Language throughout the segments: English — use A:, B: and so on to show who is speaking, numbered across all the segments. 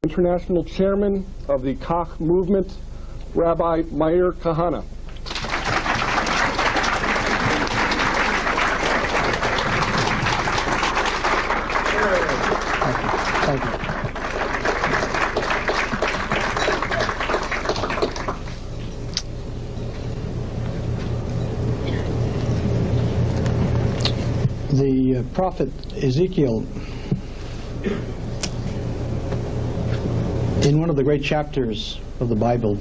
A: International Chairman of the Kahane movement, Rabbi Meir Kahane.
B: Thank you. The prophet Ezekiel, in one of the great chapters of the Bible,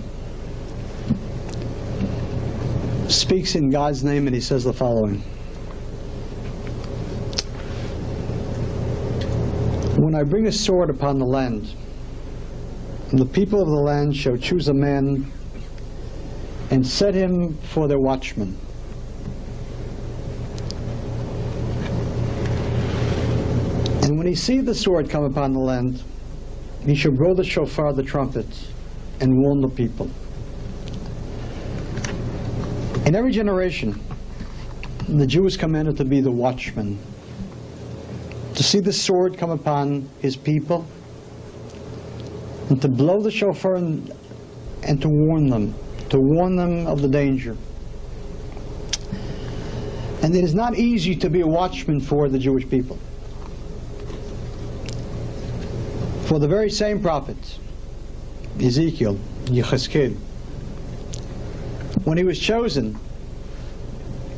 B: speaks in God's name, and he says the following: "When I bring a sword upon the land, and the people of the land shall choose a man and set him for their watchman. And when he see the sword come upon the land, he shall blow the shofar, the trumpet, and warn the people." In every generation, the Jew is commanded to be the watchman, to see the sword come upon his people, and to blow the shofar and to warn them of the danger. And it is not easy to be a watchman for the Jewish people. For the very same prophet, Ezekiel, Yechezkel, when he was chosen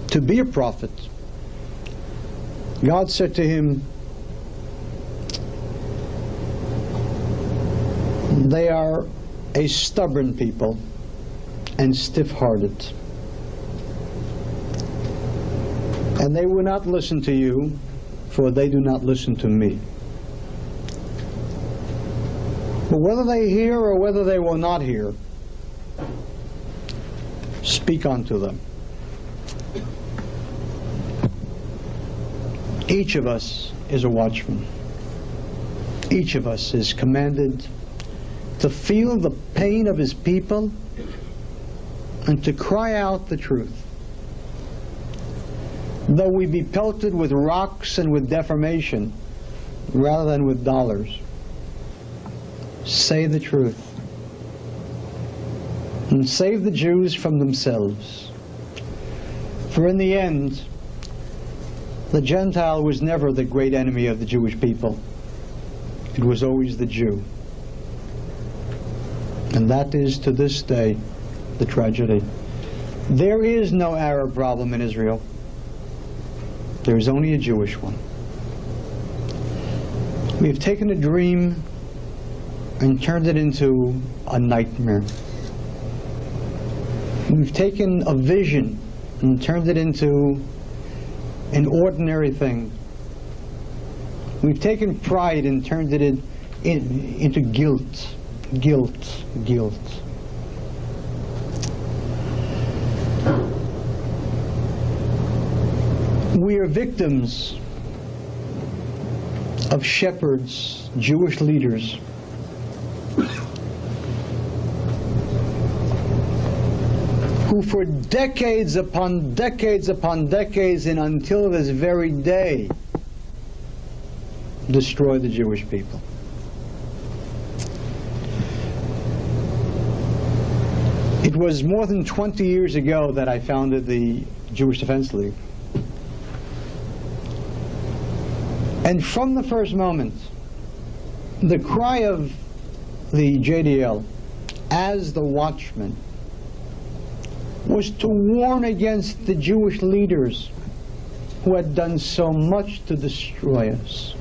B: to be a prophet, God said to him, "They are a stubborn people and stiff-hearted, and they will not listen to you, for they do not listen to me. But whether they hear or whether they will not hear, speak unto them." Each of us is a watchman. Each of us is commanded to feel the pain of his people and to cry out the truth. Though we be pelted with rocks and with deformation rather than with dollars, say the truth and save the Jews from themselves. For in the end, the Gentile was never the great enemy of the Jewish people. It was always the Jew. And that is, to this day, the tragedy. There is no Arab problem in Israel. There is only a Jewish one. We have taken a dream and turned it into a nightmare. We've taken a vision and turned it into an ordinary thing. We've taken pride and turned it into guilt. Guilt. We are victims of shepherds, Jewish leaders, who for decades upon decades upon decades and until this very day destroy the Jewish people. It was more than 20 years ago that I founded the Jewish Defense League. And from the first moment, the cry of the JDL as the watchman was to warn against the Jewish leaders who had done so much to destroy us.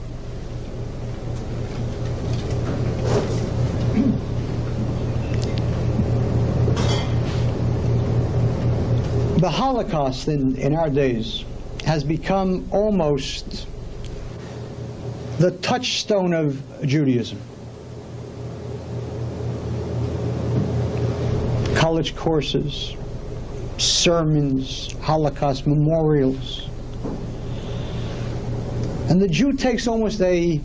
B: The Holocaust in our days has become almost the touchstone of Judaism. College courses, sermons, Holocaust memorials. And the Jew takes almost a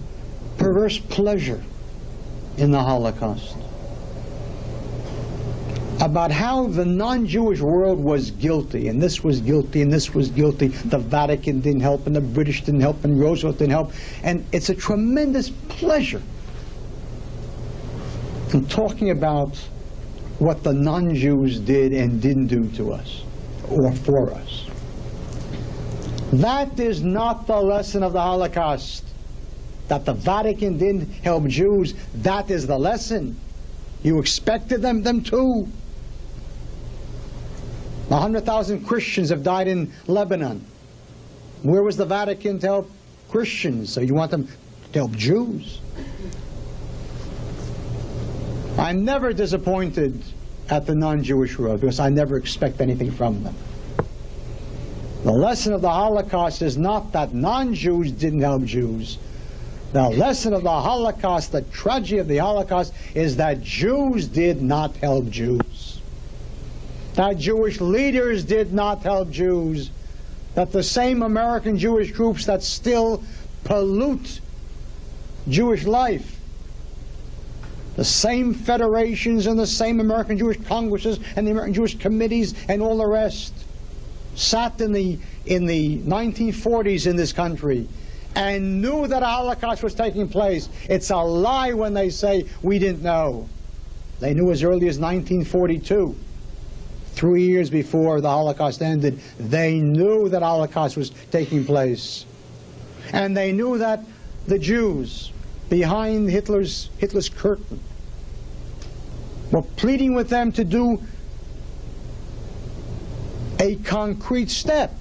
B: perverse pleasure in the Holocaust. About how the non-Jewish world was guilty, and this was guilty, and this was guilty. The Vatican didn't help, and the British didn't help, and Roosevelt didn't help. And it's a tremendous pleasure I'm talking about what the non-Jews did and didn't do to us, or for us. That is not the lesson of the Holocaust. That the Vatican didn't help Jews, that is the lesson. You expected them to. 100,000 Christians have died in Lebanon. Where was the Vatican to help Christians? So you want them to help Jews? I'm never disappointed at the non-Jewish world because I never expect anything from them. The lesson of the Holocaust is not that non-Jews didn't help Jews. The lesson of the Holocaust, the tragedy of the Holocaust, is that Jews did not help Jews. That Jewish leaders did not help Jews. That the same American Jewish groups that still pollute Jewish life, the same federations and the same American Jewish Congresses and the American Jewish committees and all the rest, sat in the 1940s in this country and knew that a Holocaust was taking place. It's a lie when they say we didn't know. They knew as early as 1942. 3 years before the Holocaust ended, they knew that Holocaust was taking place. And they knew that the Jews, behind Hitler's curtain, were pleading with them to do a concrete step,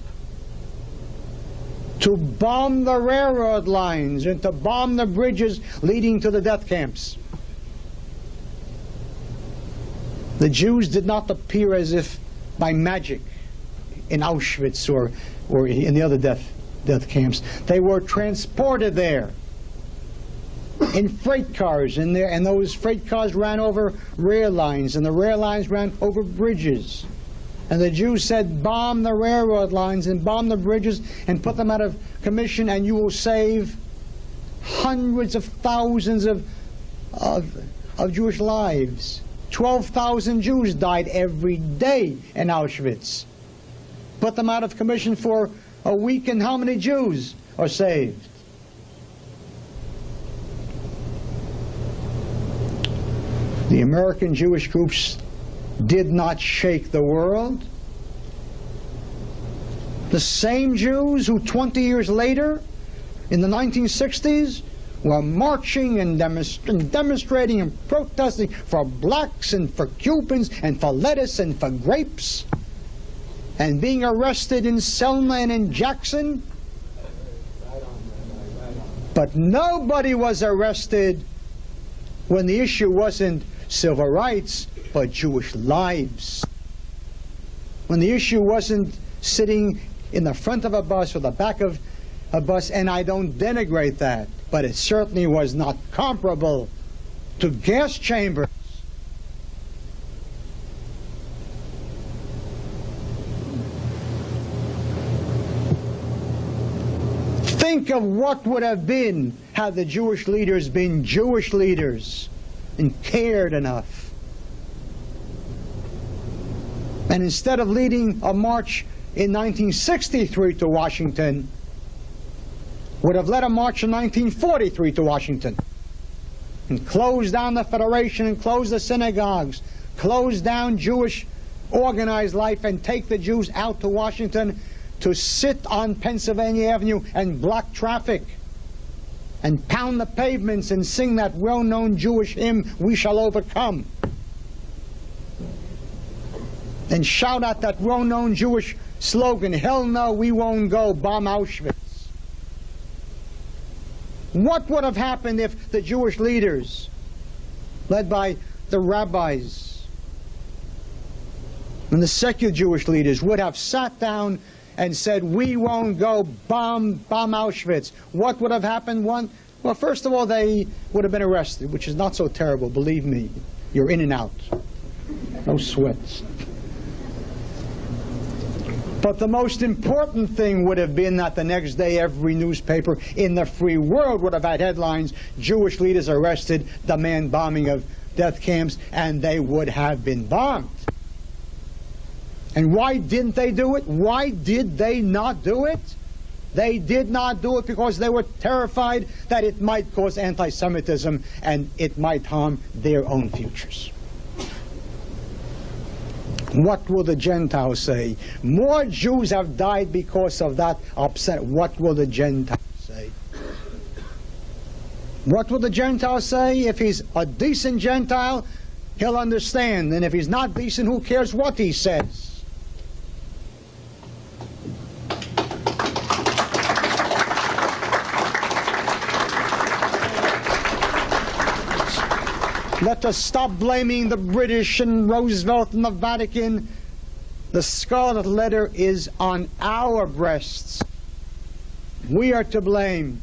B: to bomb the railroad lines and to bomb the bridges leading to the death camps. The Jews did not appear as if by magic in Auschwitz or in the other death camps. They were transported there in freight cars, and those freight cars ran over rail lines, and the rail lines ran over bridges. And the Jews said, bomb the railroad lines and bomb the bridges and put them out of commission, and you will save hundreds of thousands of Jewish lives. 12,000 Jews died every day in Auschwitz. Put them out of commission for a week, and how many Jews are saved? The American Jewish groups did not shake the world. The same Jews who 20 years later, in the 1960s, were marching and demonstrating and protesting for blacks and for Cubans and for lettuce and for grapes, and being arrested in Selma and in Jackson. But nobody was arrested when the issue wasn't civil rights, but Jewish lives. When the issue wasn't sitting in the front of a bus or the back of a bus, and I don't denigrate that, but it certainly was not comparable to gas chambers. Think of what would have been had the Jewish leaders been Jewish leaders and cared enough. And instead of leading a march in 1963 to Washington, would have led a march in 1943 to Washington and closed down the Federation and closed the synagogues, closed down Jewish organized life, and take the Jews out to Washington to sit on Pennsylvania Avenue and block traffic and pound the pavements and sing that well-known Jewish hymn, "We Shall Overcome," and shout out that well-known Jewish slogan, "Hell no, we won't go, bomb Auschwitz." What would have happened if the Jewish leaders, led by the rabbis and the secular Jewish leaders, would have sat down and said, "We won't go, bomb Auschwitz"? What would have happened? Well, first of all, they would have been arrested, which is not so terrible, believe me. You're in and out. No sweats. But the most important thing would have been that the next day every newspaper in the free world would have had headlines, "Jewish leaders arrested, demand bombing of death camps," and they would have been bombed. And why didn't they do it? Why did they not do it? They did not do it because they were terrified that it might cause anti-Semitism and it might harm their own futures. What will the Gentiles say? More Jews have died because of that upset. What will the Gentiles say? What will the Gentile say? If he's a decent Gentile, he'll understand. And if he's not decent, who cares what he says? Let us stop blaming the British and Roosevelt and the Vatican. The scarlet letter is on our breasts. We are to blame.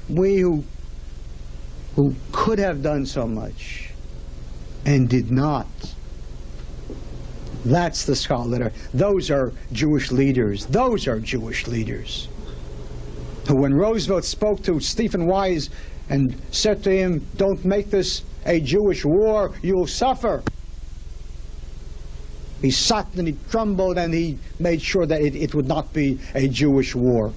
B: We who could have done so much and did not. That's the scarlet letter. Those are Jewish leaders. Those are Jewish leaders. Who, when Roosevelt spoke to Stephen Wise and said to him, "Don't make this a Jewish war, you'll suffer," he sat and he trembled and he made sure that it would not be a Jewish war.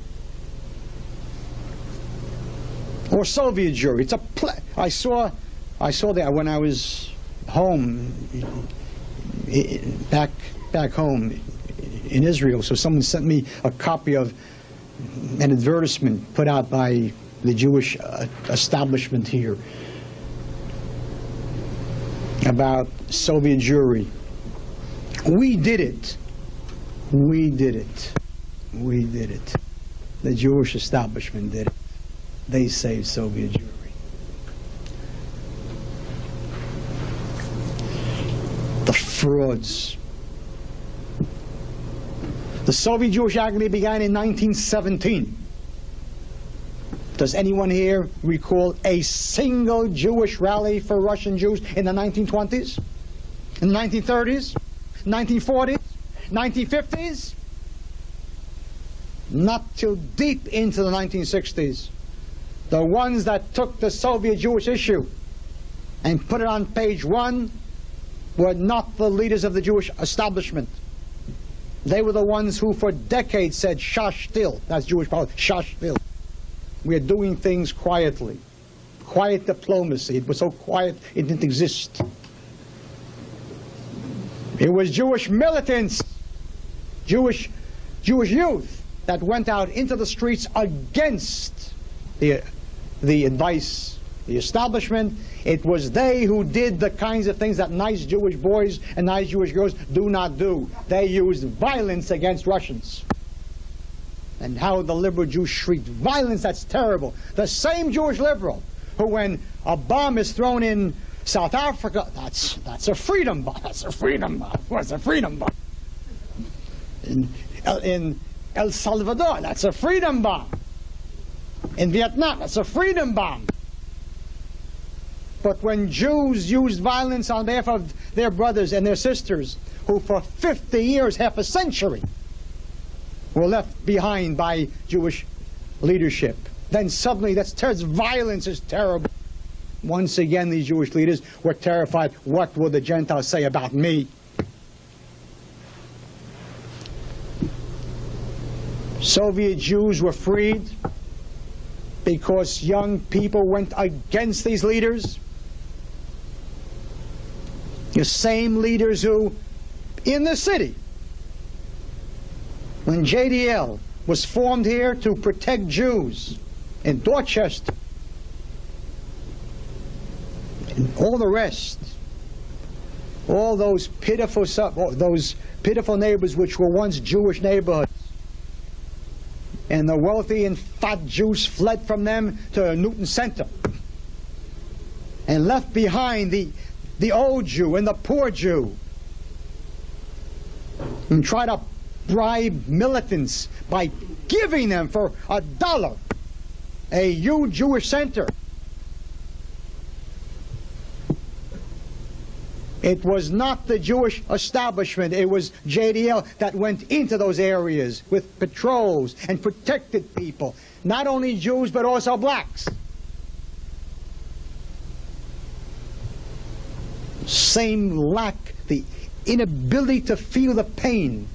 B: Or Soviet Jewry. It's a I saw that when I was home, back home in Israel. So someone sent me a copy of an advertisement put out by the Jewish establishment here about Soviet Jewry. We did it. We did it. We did it. The Jewish establishment did it. They saved Soviet Jewry. The frauds. The Soviet Jewish agony began in 1917. Does anyone here recall a single Jewish rally for Russian Jews in the 1920s? In the 1930s? 1940s? 1950s? Not till deep into the 1960s. The ones that took the Soviet Jewish issue and put it on page one were not the leaders of the Jewish establishment. They were the ones who for decades said, "Shash still." That's Jewish power. Shash still. We are doing things quietly. Quiet diplomacy. It was so quiet it didn't exist. It was Jewish militants, Jewish youth that went out into the streets against the advice, the establishment. It was they who did the kinds of things that nice Jewish boys and nice Jewish girls do not do. They used violence against Russians. And how the liberal Jews shrieked, "Violence, that's terrible." The same Jewish liberal who, when a bomb is thrown in South Africa, that's a freedom bomb. That's a freedom bomb. What's a freedom bomb? In El Salvador, that's a freedom bomb. In Vietnam, that's a freedom bomb. But when Jews used violence on behalf of their brothers and their sisters, who for 50 years, half a century, were left behind by Jewish leadership, then suddenly violence is terrible. Once again, these Jewish leaders were terrified. What will the Gentiles say about me? Soviet Jews were freed because young people went against these leaders. The same leaders who, in the city, when JDL was formed here to protect Jews in Dorchester, and all the rest, all those pitiful neighbors which were once Jewish neighborhoods, and the wealthy and fat Jews fled from them to Newton Center and left behind the old Jew and the poor Jew, and tried to bribe militants by giving them for $1 a huge Jewish center. It was not the Jewish establishment, it was JDL that went into those areas with patrols and protected people, not only Jews but also blacks. Same lack, the inability to feel the pain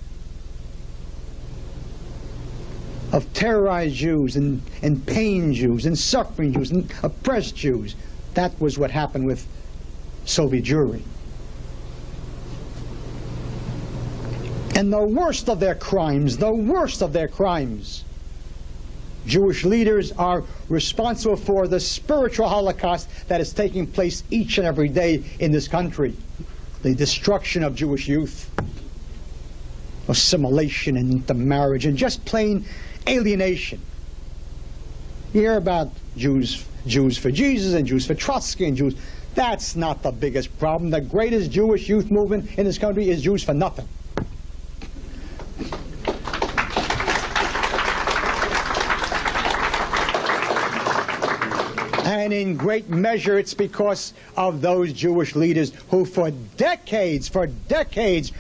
B: of terrorized Jews and pain Jews and suffering Jews and oppressed Jews. That was what happened with Soviet Jewry. And the worst of their crimes, Jewish leaders are responsible for the spiritual Holocaust that is taking place each and every day in this country. The destruction of Jewish youth, assimilation and intermarriage, and just plain alienation. You hear about Jews for Jesus and Jews for Trotsky and Jews. That's not the biggest problem. The greatest Jewish youth movement in this country is Jews for nothing. And in great measure, it's because of those Jewish leaders who for decades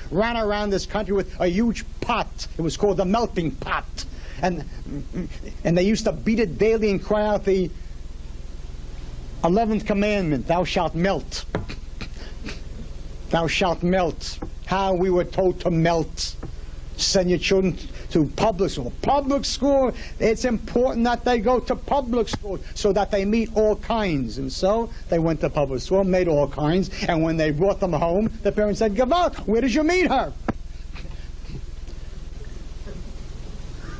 B: ran around this country with a huge pot. It was called the melting pot. And they used to beat it daily and cry out the 11th commandment, thou shalt melt. Thou shalt melt. How we were told to melt. Send your children to public school. Public school, it's important that they go to public school so that they meet all kinds. And so they went to public school, made all kinds, and when they brought them home, the parents said, Gavot, where did you meet her?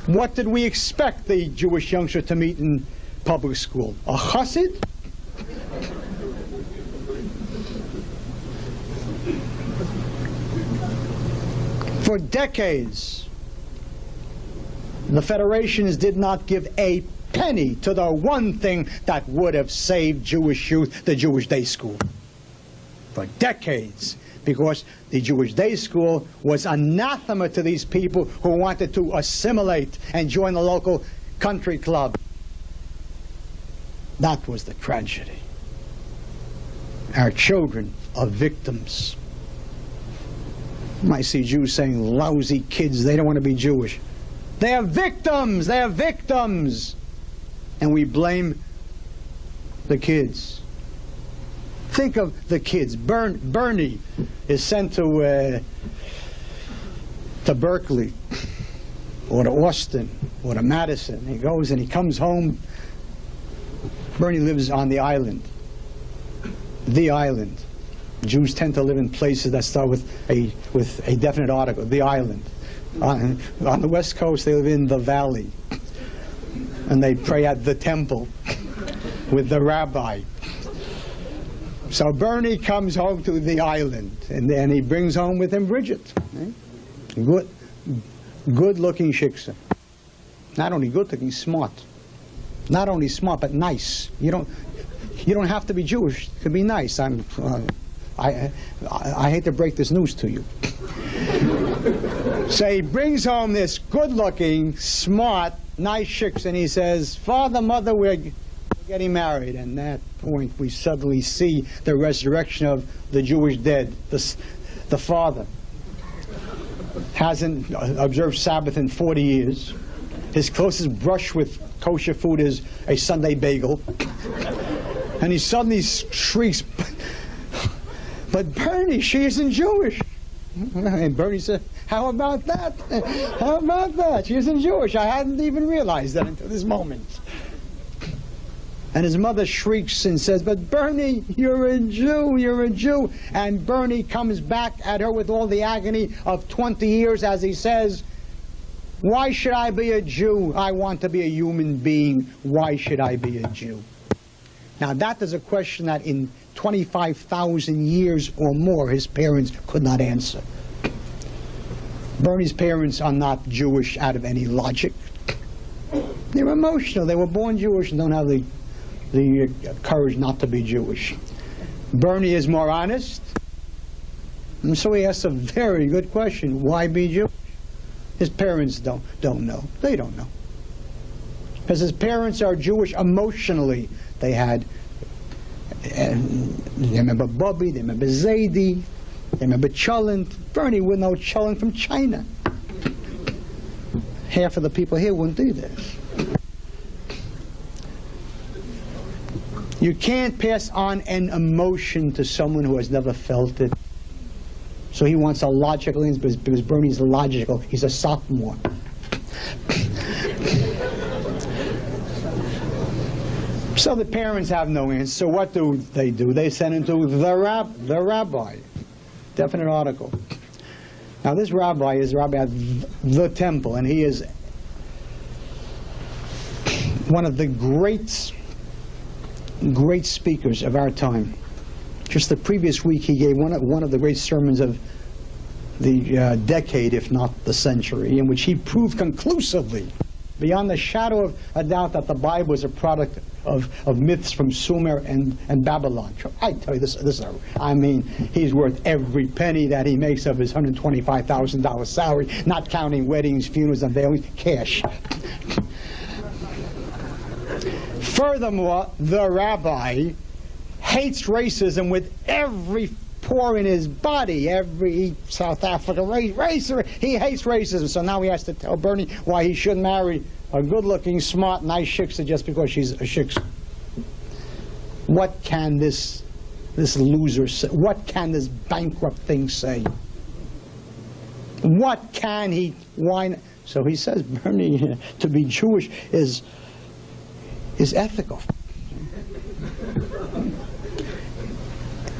B: What did we expect the Jewish youngster to meet in public school? A chassid? For decades, the federations did not give a penny to the one thing that would have saved Jewish youth, the Jewish day school. For decades, because the Jewish day school was anathema to these people who wanted to assimilate and join the local country club. That was the tragedy. Our children are victims. You might see Jews saying, lousy kids, they don't want to be Jewish. They are victims! They are victims! And we blame the kids. Think of the kids. Bernie is sent to Berkeley, or to Austin, or to Madison. He goes and he comes home. Bernie lives on the island. The island. Jews tend to live in places that start with a definite article. The island. On the West Coast, they live in the valley. And they pray at the temple with the rabbi. So Bernie comes home to the island, and then he brings home with him Bridget. Good-looking shiksa. Not only good-looking, smart. Not only smart, but nice. You don't have to be Jewish to be nice. I hate to break this news to you. So he brings home this good-looking, smart, nice shiksa, and he says, Father, Mother, we're getting married. And at that point, we suddenly see the resurrection of the Jewish dead. The father hasn't observed Sabbath in 40 years. His closest brush with kosher food is a Sunday bagel. And he suddenly shrieks, but Bernie, she isn't Jewish. And Bernie said, how about that? How about that? She isn't Jewish. I hadn't even realized that until this moment. And his mother shrieks and says, but Bernie, you're a Jew, you're a Jew. And Bernie comes back at her with all the agony of 20 years as he says, why should I be a Jew? I want to be a human being. Why should I be a Jew? Now that is a question that in 25,000 years or more his parents could not answer. Bernie's parents are not Jewish out of any logic. They're emotional. They were born Jewish and don't have the courage not to be Jewish. Bernie is more honest, and so he asks a very good question. Why be Jewish? His parents don't know. They don't know. Because his parents are Jewish emotionally. They had, they remember Bobby, they remember Zaidi, they remember Cholent. Bernie would know Cholent from China. Half of the people here wouldn't do this. You can't pass on an emotion to someone who has never felt it. So he wants a logical answer because Bernie's logical. He's a sophomore. So the parents have no answer. So what do? They send him to the rabbi. Definite article. Now this rabbi is rabbi at the temple, and he is one of the great speakers of our time. Just the previous week, he gave one of the great sermons of the decade, if not the century, in which he proved conclusively, beyond the shadow of a doubt, that the Bible is a product of myths from Sumer and Babylon. I tell you, I mean, he's worth every penny that he makes of his $125,000 salary, not counting weddings, funerals, and unveilings, cash. Furthermore, the rabbi hates racism with every pore in his body. Every South African racer, he hates racism. So now he has to tell Bernie why he shouldn't marry a good-looking, smart, nice shiksa just because she's a shiksa. What can this loser say? What can this bankrupt thing say? What can he whine? So he says, Bernie, to be Jewish is ethical.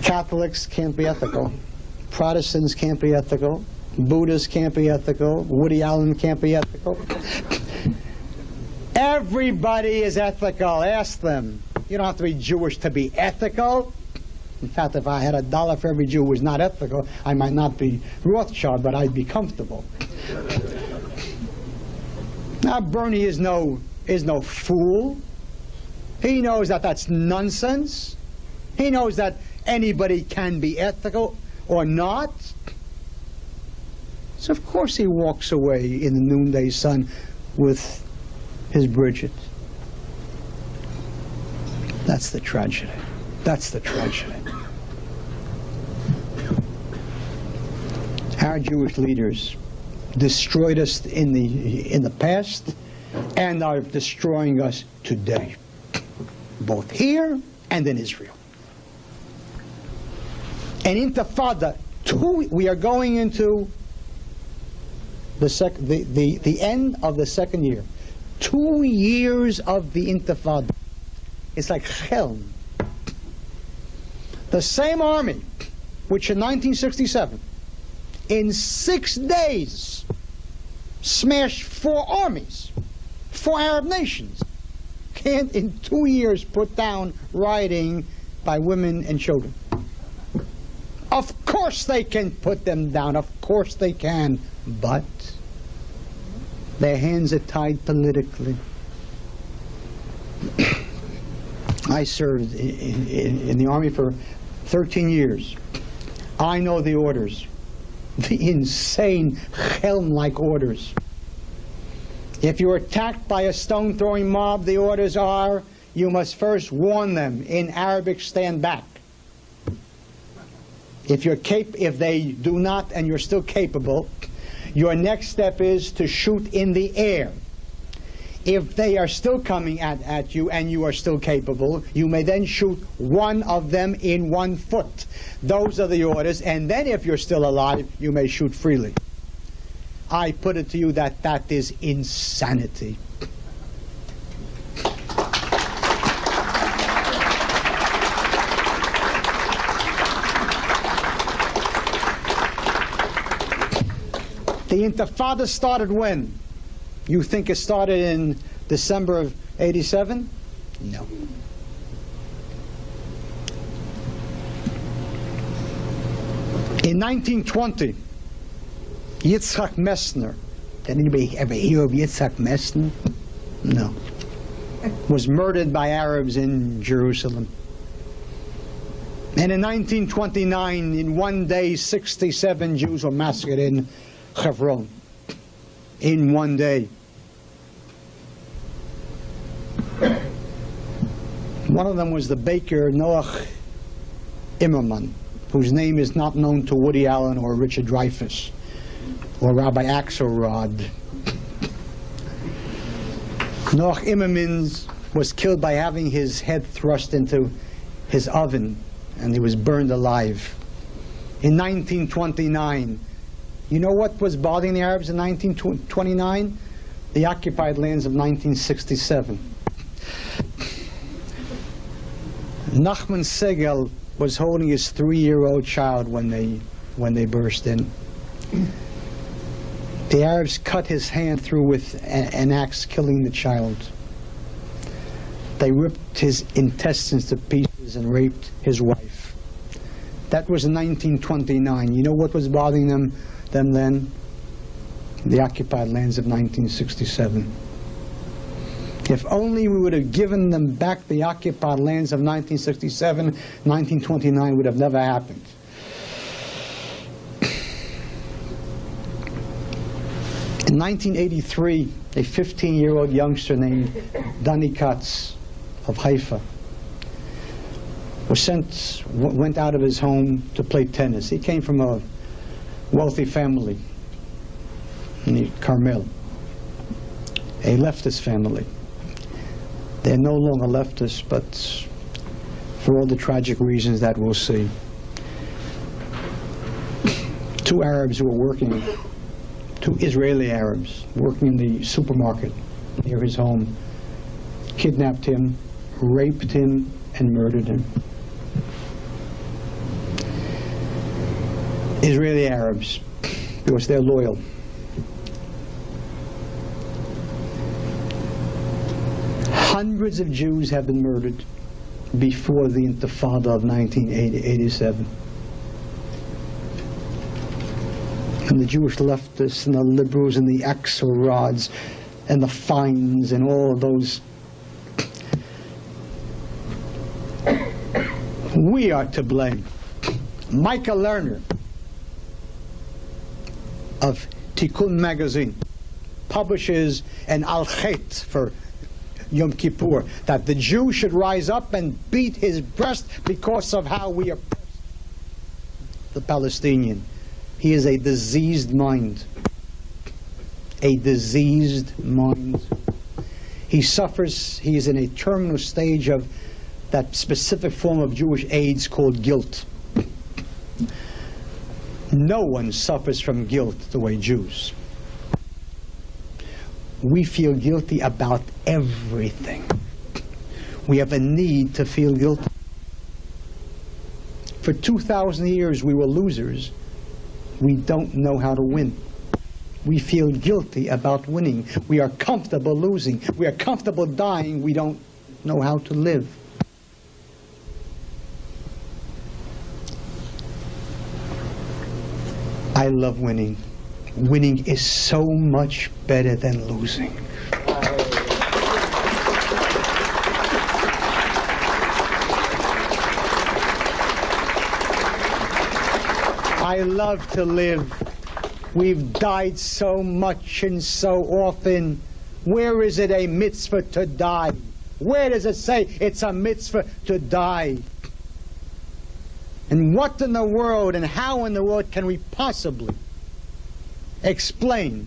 B: Catholics can't be ethical. Protestants can't be ethical. Buddhists can't be ethical. Woody Allen can't be ethical. Everybody is ethical. Ask them. You don't have to be Jewish to be ethical. In fact, if I had $1 for every Jew who was not ethical, I might not be Rothschild, but I'd be comfortable. Now, Bernie is no fool. He knows that that's nonsense. He knows that anybody can be ethical or not. So of course he walks away in the noonday sun with his Bridget. That's the tragedy. That's the tragedy. Our Jewish leaders destroyed us in the past and are destroying us today, both here and in Israel. An intifada, we are going into the end of the second year. 2 years of the intifada. It's like hell. The same army, which in 1967, in 6 days, smashed 4 armies, 4 Arab nations, can't in 2 years put down rioting by women and children. Of course they can put them down, of course they can, but their hands are tied politically. I served in the army for 13 years. I know the orders, the insane Helm-like orders. If you're attacked by a stone-throwing mob, the orders are, you must first warn them. In Arabic, stand back. If they do not and you're still capable, your next step is to shoot in the air. If they are still coming at you and you are still capable, you may then shoot one of them in 1 foot. Those are the orders, and then if you're still alive, you may shoot freely. I put it to you that that is insanity. The Intifada started when? You think it started in December of '87? No. In 1920, Yitzhak Messner, did anybody ever hear of Yitzhak Messner? No. Was murdered by Arabs in Jerusalem. And in 1929, in one day, 67 Jews were massacred in Hebron. In one day. One of them was the baker Noach Immerman, whose name is not known to Woody Allen or Richard Dreyfuss or Rabbi Axelrod. Noach Immerman was killed by having his head thrust into his oven, and he was burned alive. In 1929, you know what was bothering the Arabs in 1929? The occupied lands of 1967. Nachman Segel was holding his 3-year-old child when they burst in. The Arabs cut his hand through with an axe, killing the child. They ripped his intestines to pieces and raped his wife. That was in 1929. You know what was bothering them then? The occupied lands of 1967. If only we would have given them back the occupied lands of 1967, 1929 would have never happened. In 1983, a 15-year-old youngster named Danny Katz of Haifa went out of his home to play tennis. He came from a wealthy family in Carmel, a leftist family. They're no longer leftists, but for all the tragic reasons that we'll see. 2 Arabs who were working, 2 Israeli Arabs working in the supermarket near his home, kidnapped him, raped him, and murdered him. Israeli Arabs, because they're loyal. Hundreds of Jews have been murdered before the Intifada of 1987. And the Jewish leftists and the liberals and the Axelrods and the Fines and all of those, we are to blame. Micah Lerner of Tikkun magazine publishes an al-Chet for Yom Kippur, that the Jew should rise up and beat his breast because of how we oppress the Palestinian. He is a diseased mind. A diseased mind. He suffers, he is in a terminal stage of that specific form of Jewish AIDS called guilt. No one suffers from guilt the way Jews. We feel guilty about everything. We have a need to feel guilty. For 2,000 years we were losers. We don't know how to win. We feel guilty about winning. We are comfortable losing. We are comfortable dying. We don't know how to live. I love winning. Winning is so much better than losing. I love to live. We've died so much and so often. Where is it a mitzvah to die? Where does it say it's a mitzvah to die? And what in the world and how in the world can we possibly explain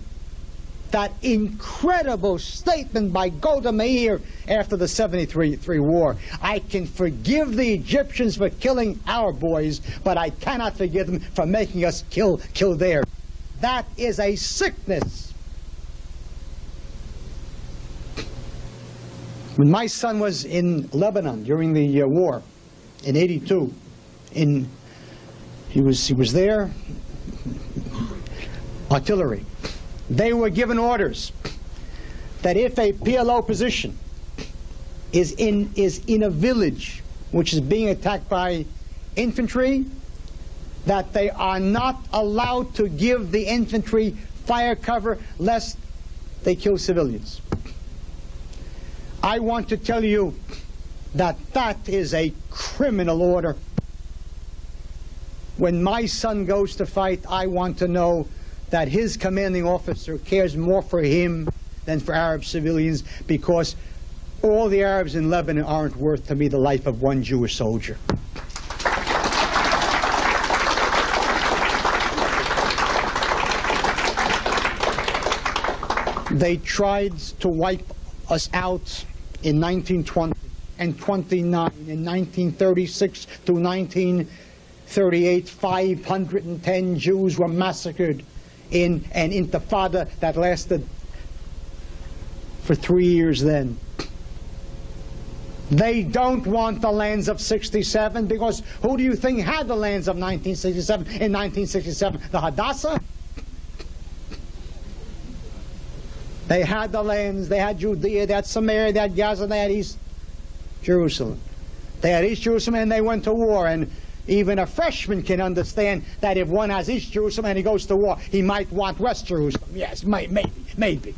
B: that incredible statement by Golda Meir after the 73 war? I can forgive the Egyptians for killing our boys, but I cannot forgive them for making us kill theirs. That is a sickness. When my son was in Lebanon during the war in '82, he was there, artillery. They were given orders that if a PLO position is in a village which is being attacked by infantry, that they are not allowed to give the infantry fire cover lest they kill civilians. I want to tell you that that is a criminal order. When my son goes to fight, I want to know that his commanding officer cares more for him than for Arab civilians, because all the Arabs in Lebanon aren't worth to me the life of one Jewish soldier. They tried to wipe us out in 1920 and 29, in 1936 through 1938, 510 Jews were massacred in an intifada that lasted for 3 years then. They don't want the lands of 67, because who do you think had the lands of 1967 in 1967? The Hadassah? They had the lands, they had Judea, they had Samaria, they had Gaza, they had East Jerusalem. They had East Jerusalem and they went to war, and even a freshman can understand that if one has East Jerusalem and he goes to war, he might want West Jerusalem. Yes, maybe.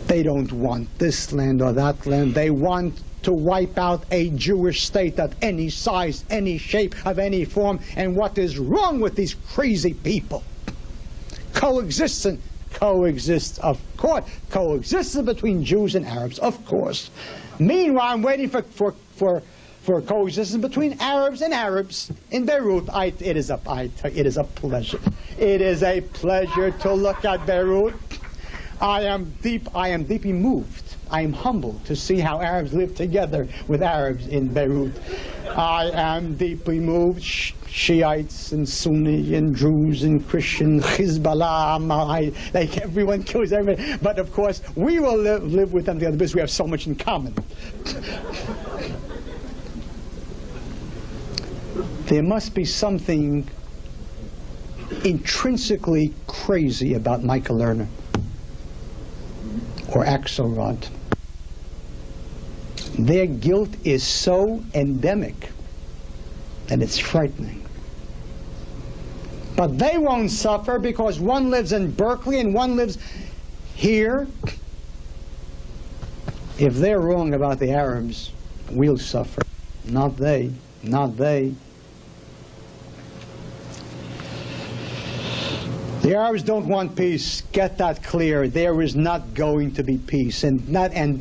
B: They don't want this land or that land. They want to wipe out a Jewish state of any size, any shape, of any form. And what is wrong with these crazy people? Coexistence, of course. Coexistence between Jews and Arabs, of course. Meanwhile, I'm waiting for coexistence between Arabs and Arabs in Beirut. It is a pleasure. It is a pleasure to look at Beirut. I am deeply moved. I am humbled to see how Arabs live together with Arabs in Beirut. I am deeply moved. Shiites and Sunni and Druze and Christian, Hezbollah, like everyone kills everyone. But of course, we will live with them together because we have so much in common. There must be something intrinsically crazy about Michael Lerner or Axelrod. Their guilt is so endemic that it's frightening. But they won't suffer because one lives in Berkeley and one lives here. If they're wrong about the Arabs, we'll suffer. Not they. Not they. The Arabs don't want peace. Get that clear. There is not going to be peace. And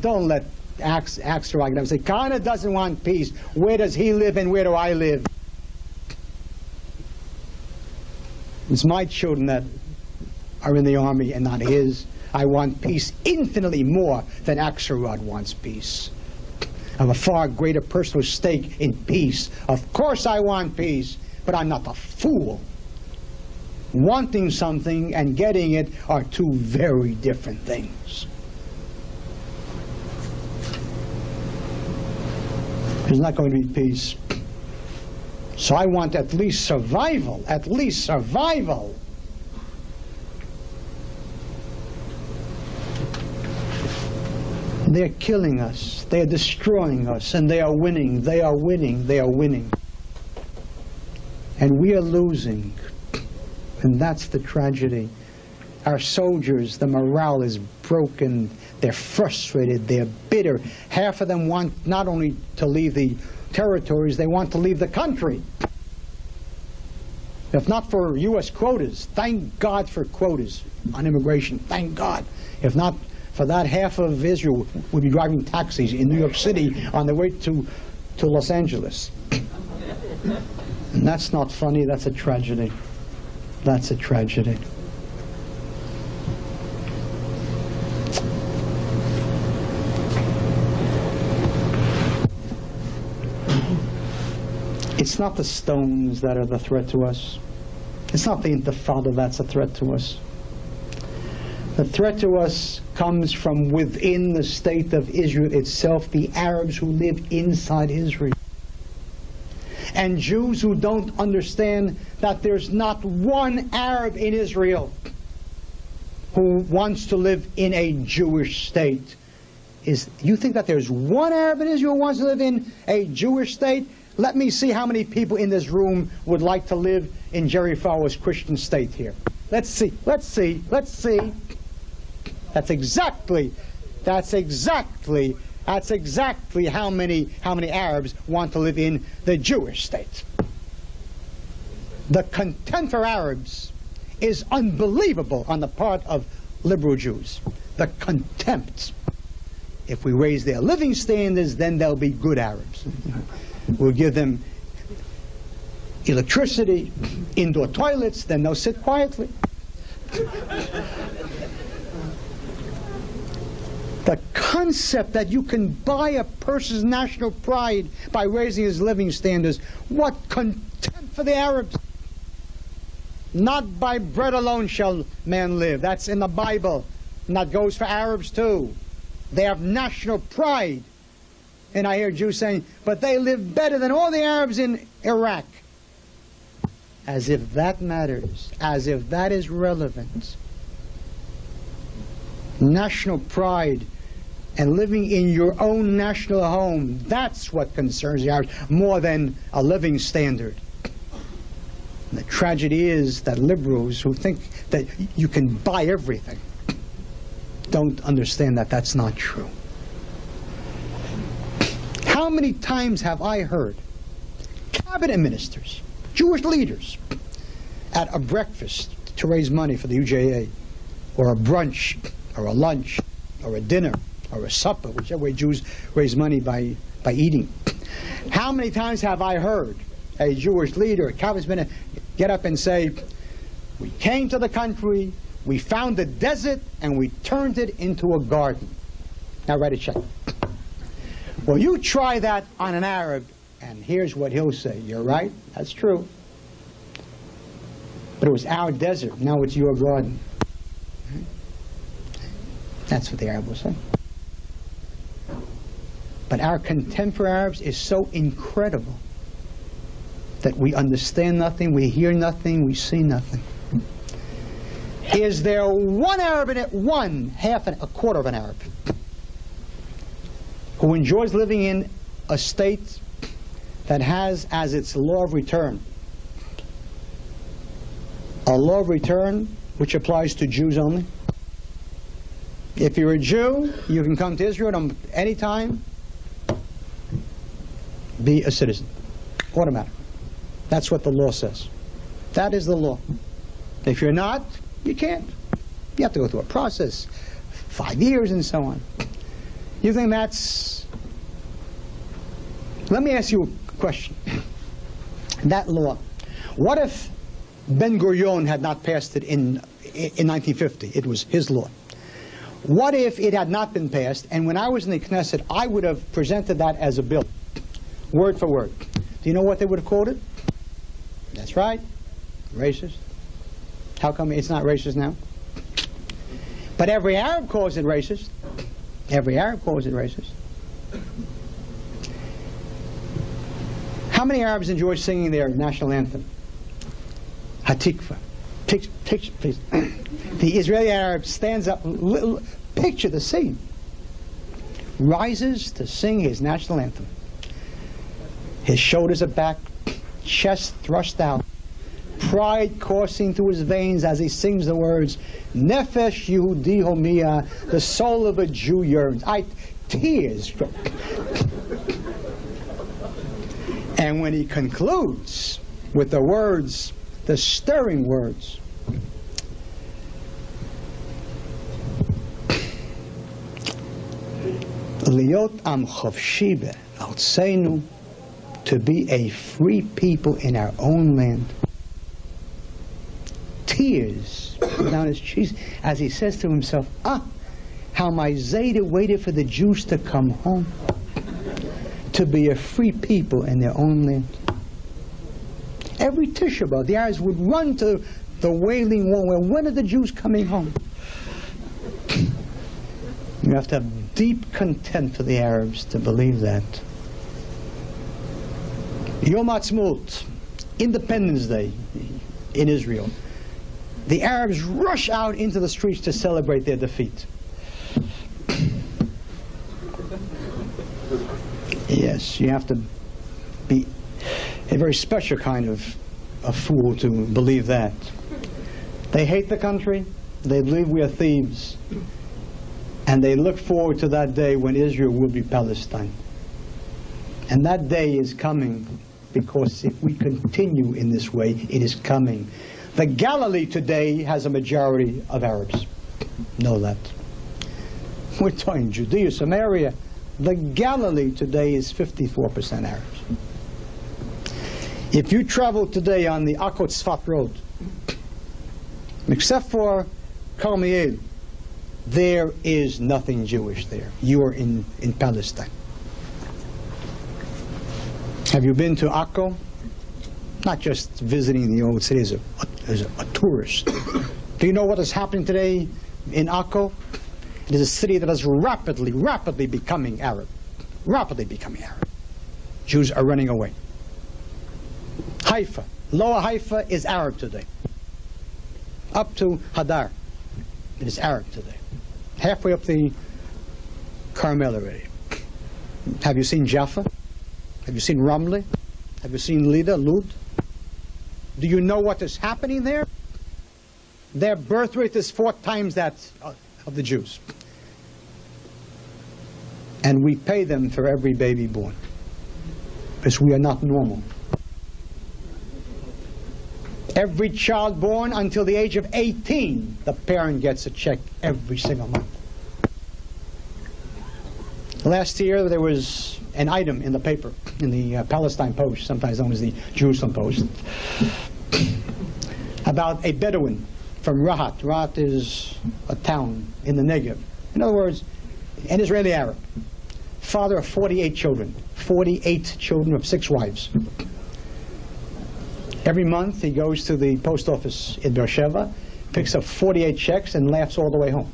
B: don't let Axelrod say, Kahane doesn't want peace. Where does he live and where do I live? It's my children that are in the army and not his. I want peace infinitely more than Axelrod wants peace. I have a far greater personal stake in peace. Of course I want peace, but I'm not a fool. Wanting something and getting it are two very different things. There's not going to be peace. So I want at least survival, at least survival. They're killing us, they're destroying us, and they are winning, they are winning, they are winning. And we are losing. And that's the tragedy. Our soldiers, the morale is broken, they're frustrated, they're bitter. Half of them want not only to leave the territories, they want to leave the country. If not for U.S. quotas, thank God for quotas on immigration, thank God. If not for that, half of Israel would be driving taxis in New York City on their way to Los Angeles. And that's not funny, that's a tragedy. That's a tragedy. It's not the stones that are the threat to us. It's not the Intifada that's a threat to us. The threat to us comes from within the state of Israel itself, the Arabs who live inside Israel. And Jews who don't understand that there's not one Arab in Israel who wants to live in a Jewish state. You think that there's one Arab in Israel who wants to live in a Jewish state? Let me see how many people in this room would like to live in Jerry Falwell's Christian state here. Let's see, let's see, let's see. That's exactly how many Arabs want to live in the Jewish state. The contempt for Arabs is unbelievable on the part of liberal Jews. The contempt. If we raise their living standards, then they'll be good Arabs. We'll give them electricity, indoor toilets, then they'll sit quietly. The concept that you can buy a person's national pride by raising his living standards, what contempt for the Arabs. Not by bread alone shall man live. That's in the Bible. And that goes for Arabs too. They have national pride. And I hear Jews saying, but they live better than all the Arabs in Iraq. As if that matters, as if that is relevant. National pride and living in your own national home, that's what concerns the Arabs more than a living standard. And the tragedy is that liberals who think that you can buy everything don't understand that that's not true. How many times have I heard cabinet ministers, Jewish leaders, at a breakfast to raise money for the UJA, or a brunch, or a lunch, or a dinner, or a supper, whichever way Jews raise money by eating. How many times have I heard a Jewish leader, a cabinet minister, get up and say, we came to the country, we found a desert, and we turned it into a garden. Now write a check. Well, you try that on an Arab, and here's what he'll say. You're right, that's true. But it was our desert, now it's your garden. That's what the Arab will say. But our contempt for Arabs is so incredible that we understand nothing, we hear nothing, we see nothing. Is there one Arab in it, a quarter of an Arab, who enjoys living in a state that has as its law of return a law of return which applies to Jews only? If you're a Jew, you can come to Israel at any time, be a citizen, automatic. That's what the law says. That is the law. If you're not, you can't. You have to go through a process, 5 years and so on. You think that's... Let me ask you a question. That law, what if Ben-Gurion had not passed it in 1950? It was his law. What if it had not been passed, and when I was in the Knesset, I would have presented that as a bill, word for word. Do you know what they would have called it? That's right, racist. How come it's not racist now? But every Arab calls it racist. Every Arab calls it racist. How many Arabs enjoy singing their national anthem? Hatikva. Picture, please. The Israeli Arab stands up, picture the scene, rises to sing his national anthem. His shoulders are back, chest thrust out, pride coursing through his veins as he sings the words, Nefesh Yehudi Homia, the soul of a Jew yearns. Tears. And when he concludes with the words, the stirring words, Liot am chovshi be'artzeinu, to be a free people in our own land. Tears down his cheeks as he says to himself, how my Zayda waited for the Jews to come home, to be a free people in their own land. Every Tisha B'Av, the Arabs would run to the Wailing Wall, when are the Jews coming home? You have to have deep contempt for the Arabs to believe that. Yom Ha'atzmaut, Independence Day in Israel, the Arabs rush out into the streets to celebrate their defeat. Yes, you have to be a very special kind of a fool to believe that. They hate the country, they believe we are thieves, and they look forward to that day when Israel will be Palestine. And that day is coming, because if we continue in this way, it is coming. The Galilee today has a majority of Arabs. Know that. We're talking Judea, Samaria. The Galilee today is 54% Arabs. If you travel today on the Akko Tzfat road, except for Carmiel, there is nothing Jewish there. You are in Palestine. Have you been to Akko? Not just visiting the old city as a tourist. Do you know what is happening today in Akko? It is a city that is rapidly becoming Arab. Rapidly becoming Arab. Jews are running away. Haifa, Lower Haifa is Arab today. Up to Hadar, it is Arab today. Halfway up the Carmel already. Have you seen Jaffa? Have you seen Ramle? Have you seen Lida, Lud? Do you know what is happening there? Their birth rate is 4 times that of the Jews. And we pay them for every baby born. Because we are not normal. Every child born until the age of 18, the parent gets a check every single month. Last year there was an item in the paper, in the Palestine Post, sometimes known as the Jerusalem Post, about a Bedouin from Rahat. Rahat is a town in the Negev. In other words, an Israeli Arab. Father of 48 children. 48 children of 6 wives. Every month he goes to the post office in Beersheba, picks up 48 checks and laughs all the way home.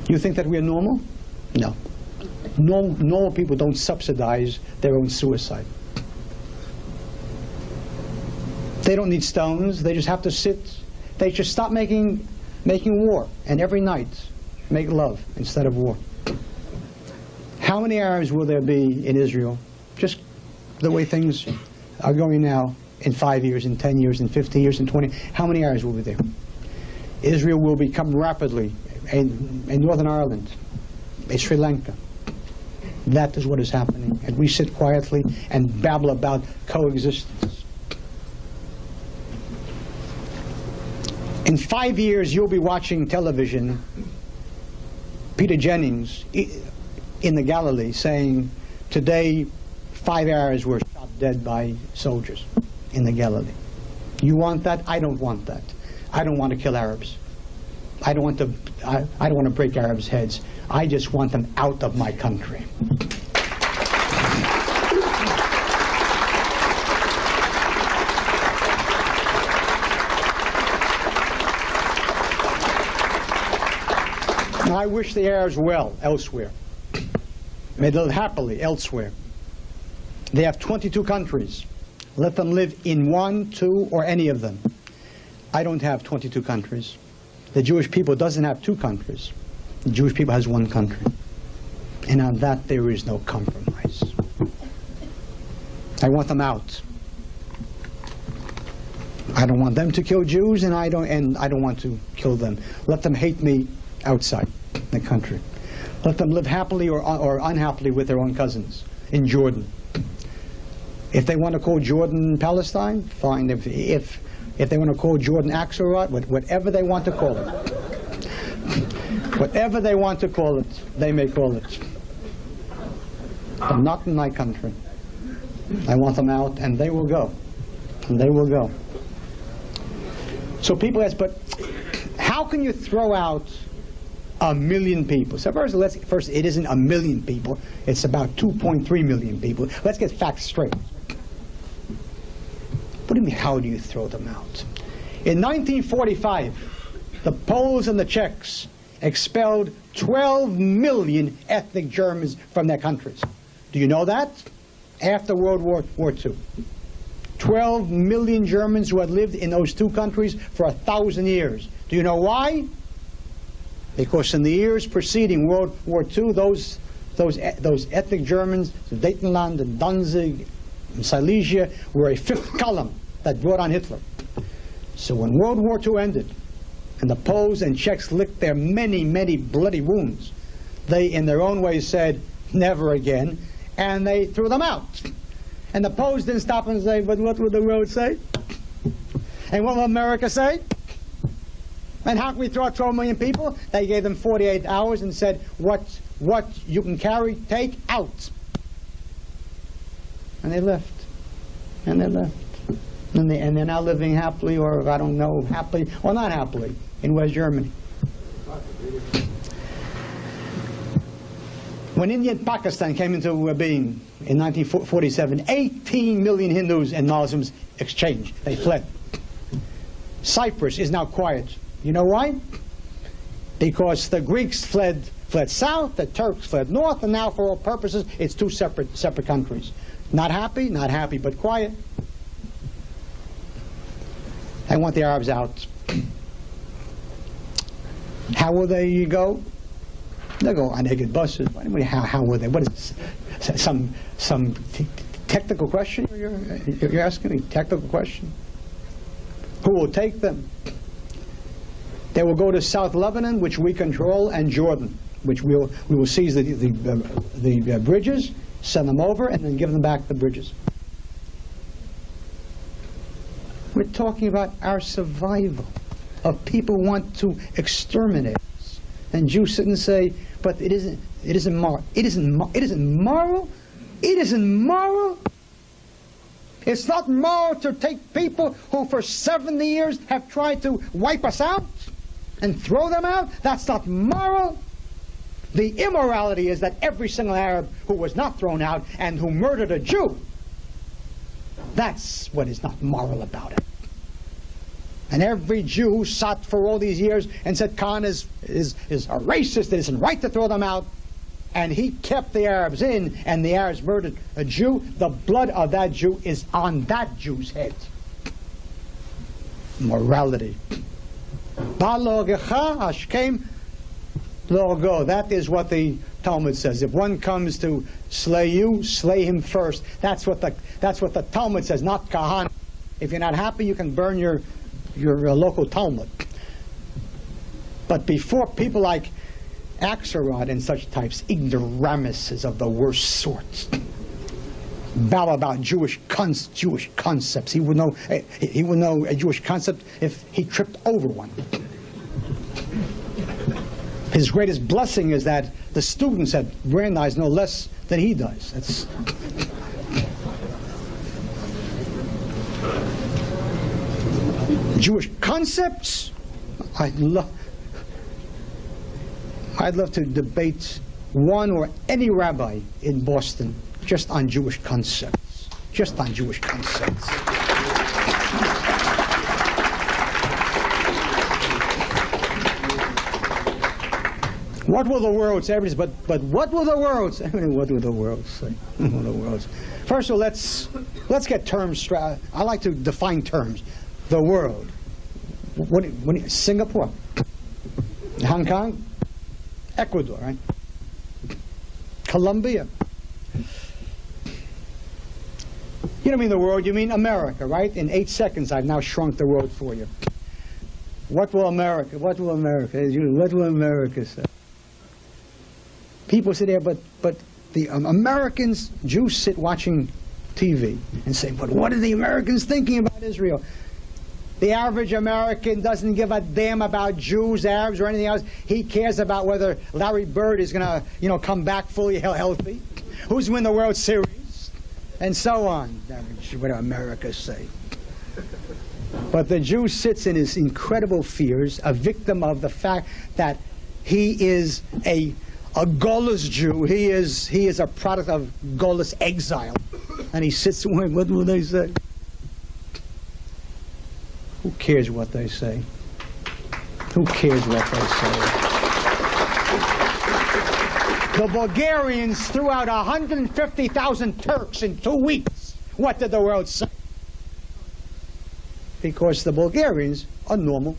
B: You think that we are normal? No. Normal people don't subsidize their own suicide. They don't need stones. They just have to sit. They just stop making war, and every night make love instead of war. How many Arabs will there be in Israel? Just the way things are going now, in 5 years, in 10 years, in 15 years, in 20. How many Arabs will be there? Israel will become rapidly a Northern Ireland, a Sri Lanka. That is what is happening. And we sit quietly and babble about coexistence. In 5 years, you'll be watching television, Peter Jennings in the Galilee saying, today 5 Arabs were shot dead by soldiers in the Galilee. You want that? I don't want that. I don't want to kill Arabs. I don't want to break Arabs' heads. I just want them out of my country. Now, I wish the Arabs well elsewhere. May they live happily elsewhere. They have 22 countries. Let them live in 1, 2, or any of them. I don't have 22 countries. The Jewish people doesn't have 2 countries. The Jewish people has 1 country. And on that there is no compromise. I want them out. I don't want them to kill Jews, and I don't want to kill them. Let them hate me outside the country. Let them live happily or unhappily with their own cousins in Jordan. If they want to call Jordan Palestine, fine. If they want to call Jordan Axelrod, whatever they want to call it. Whatever they want to call it, they may call it. But not in my country. I want them out, and they will go. And they will go. So people ask, but how can you throw out 1 million people? So first, it isn't 1 million people. It's about 2.3 million people. Let's get facts straight. What do you mean, how do you throw them out? In 1945, the Poles and the Czechs expelled 12 million ethnic Germans from their countries. Do you know that? After World War II. 12 million Germans who had lived in those 2 countries for 1,000 years. Do you know why? Because in the years preceding World War II, those ethnic Germans, Sudetenland and Danzig and Silesia, were a 5th column that brought on Hitler. So when World War II ended, and the Poles and Czechs licked their many, many bloody wounds, they, in their own way, said, never again, and they threw them out. And the Poles didn't stop and say, but what would the world say? And what will America say? And how can we throw out 12 million people? They gave them 48 hours and said, what you can carry, take out. And they left. And they left. And they're now living happily, or I don't know, happily or not happily, in West Germany. When India and Pakistan came into being in 1947, 18 million Hindus and Muslims exchanged. They fled. Cyprus is now quiet. You know why? because the Greeks fled south, the Turks fled north, and now for all purposes it's two separate countries. Not happy, but quiet. They want the Arabs out. How will they go? They'll go on naked buses. How will they? What is this? Some technical question you're asking me? Technical question? Who will take them? They will go to South Lebanon, which we control, and Jordan, which we will seize the bridges, send them over, and then give them back the bridges. We're talking about our survival. Of people who want to exterminate us, and Jews sit and say, "But it isn't moral. It isn't moral. It isn't moral. It's not moral to take people who for 70 years have tried to wipe us out and throw them out. That's not moral." The immorality is that every single Arab who was not thrown out and who murdered a Jew, that's what is not moral about it. And every Jew who sat for all these years and said Kahane is a racist, it isn't right to throw them out, and he kept the Arabs in, and the Arabs murdered a Jew, the blood of that Jew is on that Jew's head. Morality. That is what the Talmud says. If one comes to slay you, slay him first. That's what the Talmud says, not Kahane. If you're not happy, you can burn your local Talmud. But before people like Axelrod and such types, ignoramuses of the worst sorts, babble about Jewish concepts. He would know a Jewish concept if he tripped over one. His greatest blessing is that the students at Brandeis know less than he does. That's Jewish concepts. I'd love to debate one or any rabbi in Boston just on Jewish concepts. Just on Jewish concepts. What will the world say? But what will the world say? What will the world say? What will the world say? First of all, let's get terms straight. I like to define terms. The world. Singapore, Hong Kong, Ecuador, right? Colombia. You don't mean the world, you mean America, right? In 8 seconds, I've now shrunk the world for you. What will America say? People sit there, but the Americans, Jews sit watching TV and say, but what are the Americans thinking about Israel? The average American doesn't give a damn about Jews, Arabs, or anything else. He cares about whether Larry Bird is going to, come back fully healthy, who's win the World Series, and so on. What do America say? But the Jew sits in his incredible fears, a victim of the fact that he is a Golas Jew. He is a product of Golas exile, and he sits and what will they say? Who cares what they say? Who cares what they say? The Bulgarians threw out 150,000 Turks in 2 weeks. What did the world say? Because the Bulgarians are normal.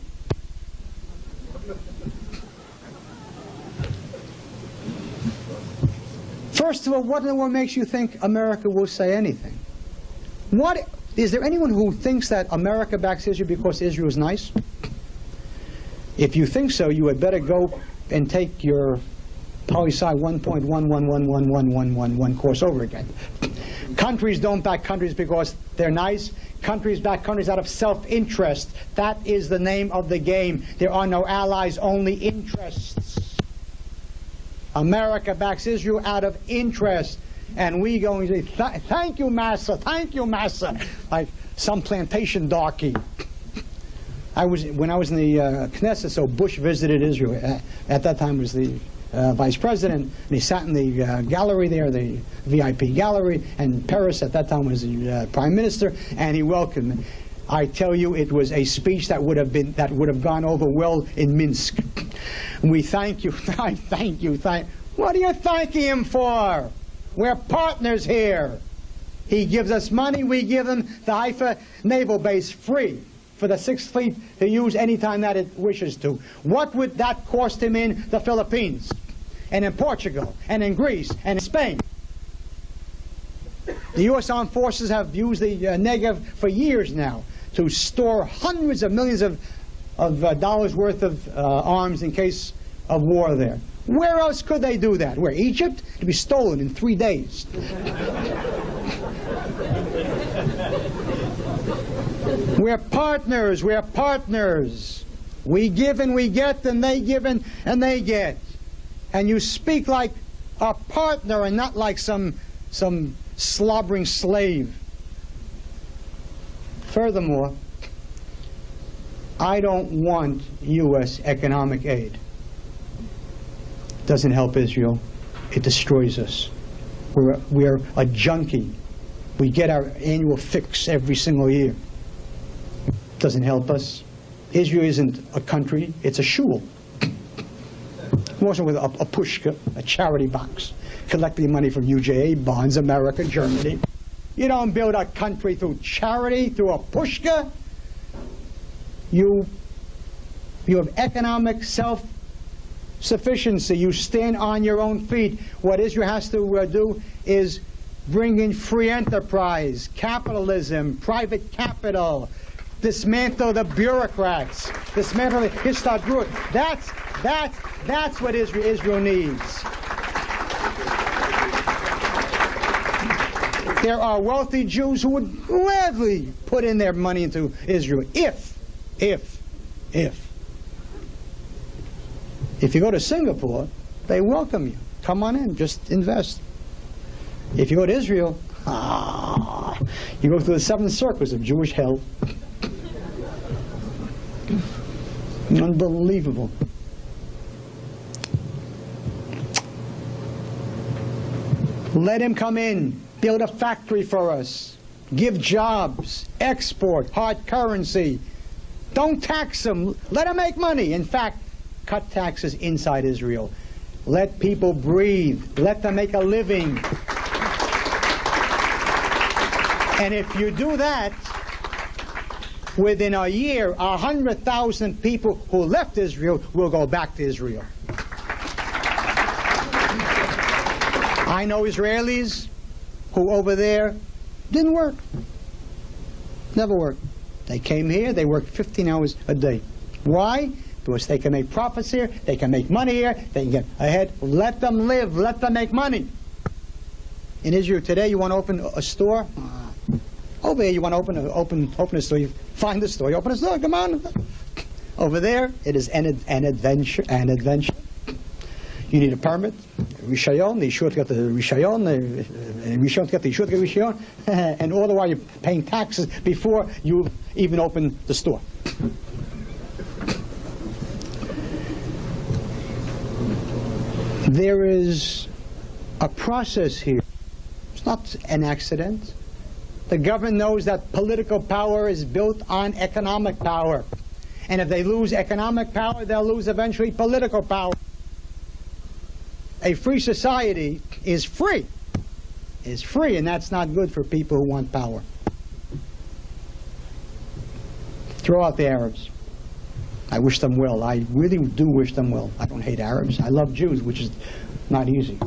B: First of all, what in the world makes you think America will say anything? Is there anyone who thinks that America backs Israel because Israel is nice? If you think so, you had better go and take your poli-sci 1.111111 course over again. Countries don't back countries because they're nice. Countries back countries out of self-interest. That is the name of the game. There are no allies, only interests. America backs Israel out of interest. And we go and say, thank you, Massa, like some plantation darky. When I was in the Knesset, so Bush visited Israel. At that time was the vice president, and he sat in the gallery there, the VIP gallery, and Peres at that time was the prime minister, and he welcomed me. I tell you, it was a speech that would have gone over well in Minsk. We thank you. I thank you. What are you thanking him for? We're partners here. He gives us money. We give him the Haifa naval base free for the 6th Fleet to use anytime that it wishes to. What would that cost him in the Philippines, and in Portugal, and in Greece, and in Spain? The U.S. Armed Forces have used the Negev for years now to store hundreds of millions of dollars worth of arms in case of war there. Where else could they do that? Where? Egypt? To be stolen in 3 days. We're partners. We're partners. We give and we get, and they give and they get. And you speak like a partner and not like some slobbering slave. Furthermore, I don't want U.S. economic aid. It doesn't help Israel. It destroys us. We're a junkie. We get our annual fix every single year. It doesn't help us. Israel isn't a country. It's a shul. Also with a pushka, a charity box, collecting money from UJA, Bonds, America, Germany. You don't build a country through charity, through a pushka. You have economic self-sufficiency. You stand on your own feet. What Israel has to do is bring in free enterprise, capitalism, private capital, dismantle the bureaucrats, dismantle the histadrut. That's what Israel needs. There are wealthy Jews who would gladly put in their money into Israel if you go to Singapore, they welcome you. Come on in, just invest. If you go to Israel, you go through the 7 circles of Jewish hell. Unbelievable. Let him come in, build a factory for us, give jobs, export, hard currency. Don't tax them. Let them make money. In fact, cut taxes inside Israel. Let people breathe. Let them make a living. And if you do that, within a year, 100,000 people who left Israel will go back to Israel. I know Israelis who over there didn't work. Never worked. They came here, they worked 15 hours a day. Why? Because they can make profits here, they can make money here, they can get ahead. Let them live, let them make money. In Israel today, you want to open a store? Over here, you want to open a store, you find a store, you open a store, come on. Over there, it is an adventure. You need a permit, Rishayon, the Yeshua to get the Rishayon, Rishayon to get the Yeshua to get the Rishayon, and all the while you're paying taxes before you even open the store. There is a process here. It's not an accident. The government knows that political power is built on economic power. And if they lose economic power, they'll lose eventually political power. A free society is free. Is free, and that's not good for people who want power. Throw out the Arabs. I wish them well. I really do wish them well. I don't hate Arabs. I love Jews, which is not easy.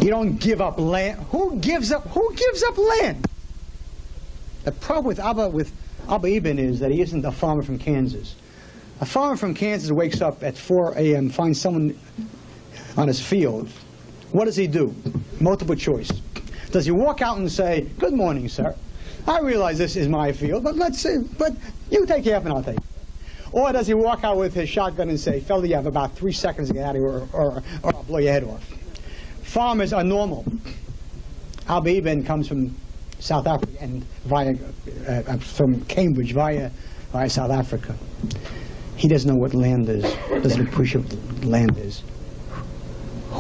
B: You don't give up land. Who gives up land? The problem with Abba Ibn is that he isn't a farmer from Kansas. A farmer from Kansas wakes up at 4 a.m., finds someone on his field. What does he do? Multiple choice. Does he walk out and say, "Good morning, sir. I realize this is my field, but but you take half and I'll take it." Or does he walk out with his shotgun and say, "Fella, you have about 3 seconds to get out of here, or I'll blow your head off"? Farmers are normal. Abba Ibn comes from South Africa and from Cambridge via South Africa. He doesn't know what land is. Doesn't appreciate what land is.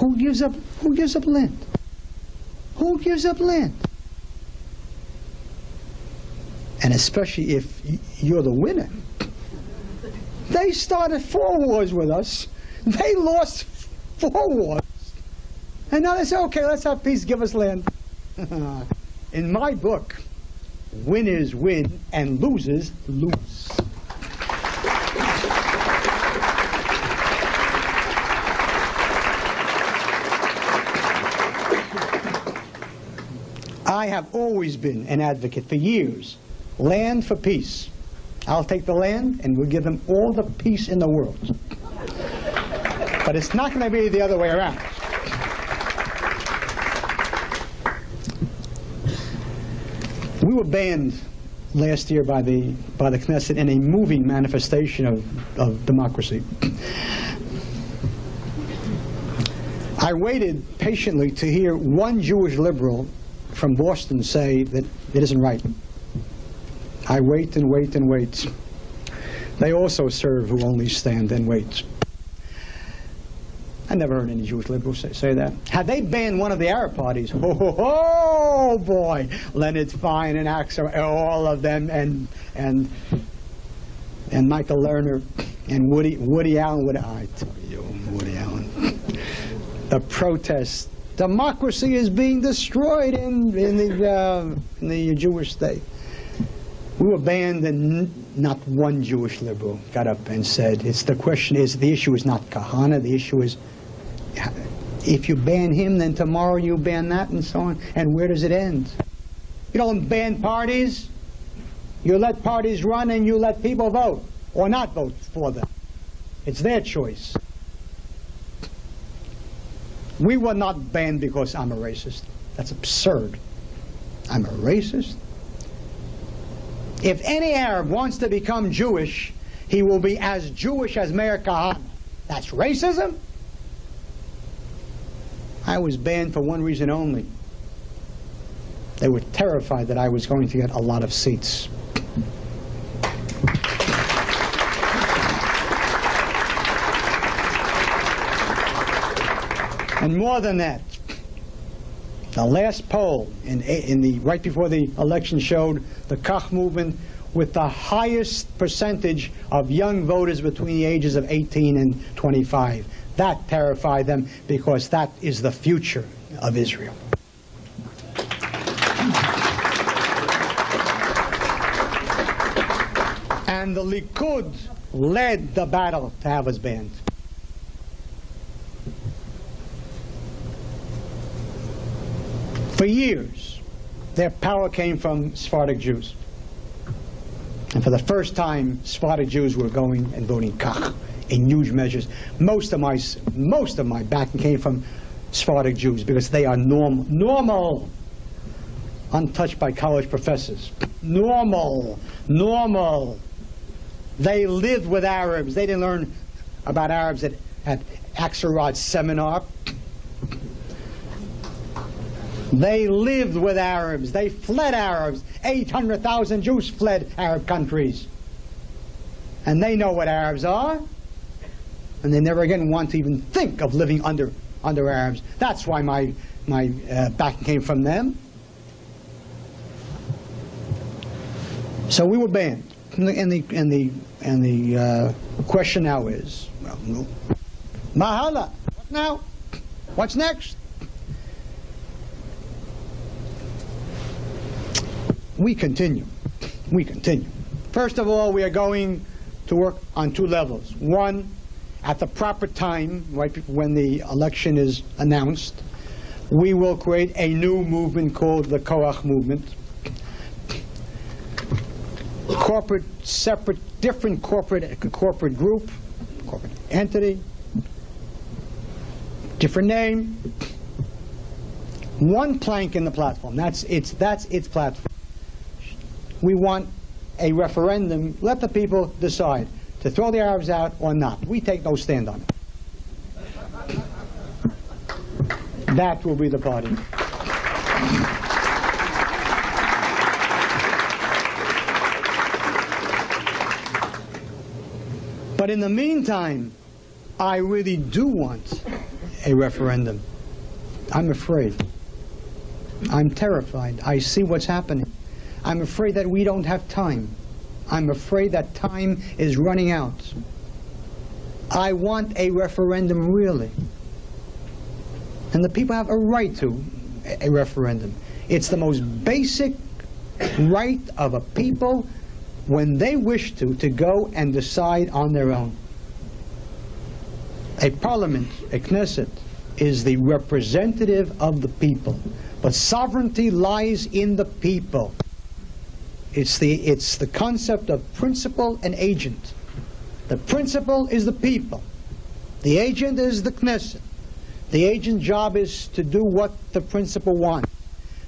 B: Who gives up land? Who gives up land? And especially if you're the winner. They started 4 wars with us. They lost 4 wars. And now they say, okay, let's have peace, give us land. In my book, winners win and losers lose. I have always been an advocate for years. Land for peace. I'll take the land and we'll give them all the peace in the world. But it's not going to be the other way around. We were banned last year by the Knesset in a moving manifestation of democracy. I waited patiently to hear one Jewish liberal from Boston say that it isn't right. I wait and wait and wait. They also serve who only stand and wait. I never heard any Jewish liberals say that. Had they banned one of the Arab parties, oh boy, Leonard Fine and Axel, all of them, and Michael Lerner and Woody Allen. I tell you, Woody Allen. The protests. Democracy is being destroyed in the Jewish state. We were banned, and not one Jewish liberal got up and said, the issue is not Kahane, the issue is, if you ban him, then tomorrow you ban that, and so on. And where does it end? You don't ban parties. You let parties run and you let people vote, or not vote for them. It's their choice. We were not banned because I'm a racist. That's absurd. I'm a racist? If any Arab wants to become Jewish, he will be as Jewish as Meir Kahane. That's racism? I was banned for one reason only. They were terrified that I was going to get a lot of seats. And more than that, the last poll right before the election showed the Kahane movement with the highest percentage of young voters between the ages of 18 and 25. That terrified them because that is the future of Israel. And the Likud led the battle to have us banned. For years, their power came from Sephardic Jews. And for the first time, Sephardic Jews were going and voting Kach in huge measures. Most of my backing came from Sephardic Jews because they are normal, untouched by college professors. Normal. They lived with Arabs. They didn't learn about Arabs at Axelrod's seminar. They lived with Arabs. They fled Arabs. 800,000 Jews fled Arab countries. And they know what Arabs are. And they never again want to even think of living under Arabs. That's why my backing came from them. So we were banned. And the question now is, well, no. Mahala. What now? What's next? We continue. First of all, we are going to work on 2 levels. One, at the proper time, right when the election is announced, we will create a new movement called the Koach movement. Different corporate group, corporate entity, different name, one plank in the platform. That's its platform. We want a referendum. Let the people decide to throw the Arabs out or not. We take no stand on it. That will be the party. But in the meantime, I really do want a referendum. I'm afraid. I'm terrified. I see what's happening. I'm afraid that we don't have time. I'm afraid that time is running out. I want a referendum, really. And the people have a right to a referendum. It's the most basic right of a people when they wish to go and decide on their own. A parliament, a Knesset, is the representative of the people. But sovereignty lies in the people. It's the concept of principal and agent. The principal is the people. The agent is the Knesset. The agent's job is to do what the principal wants.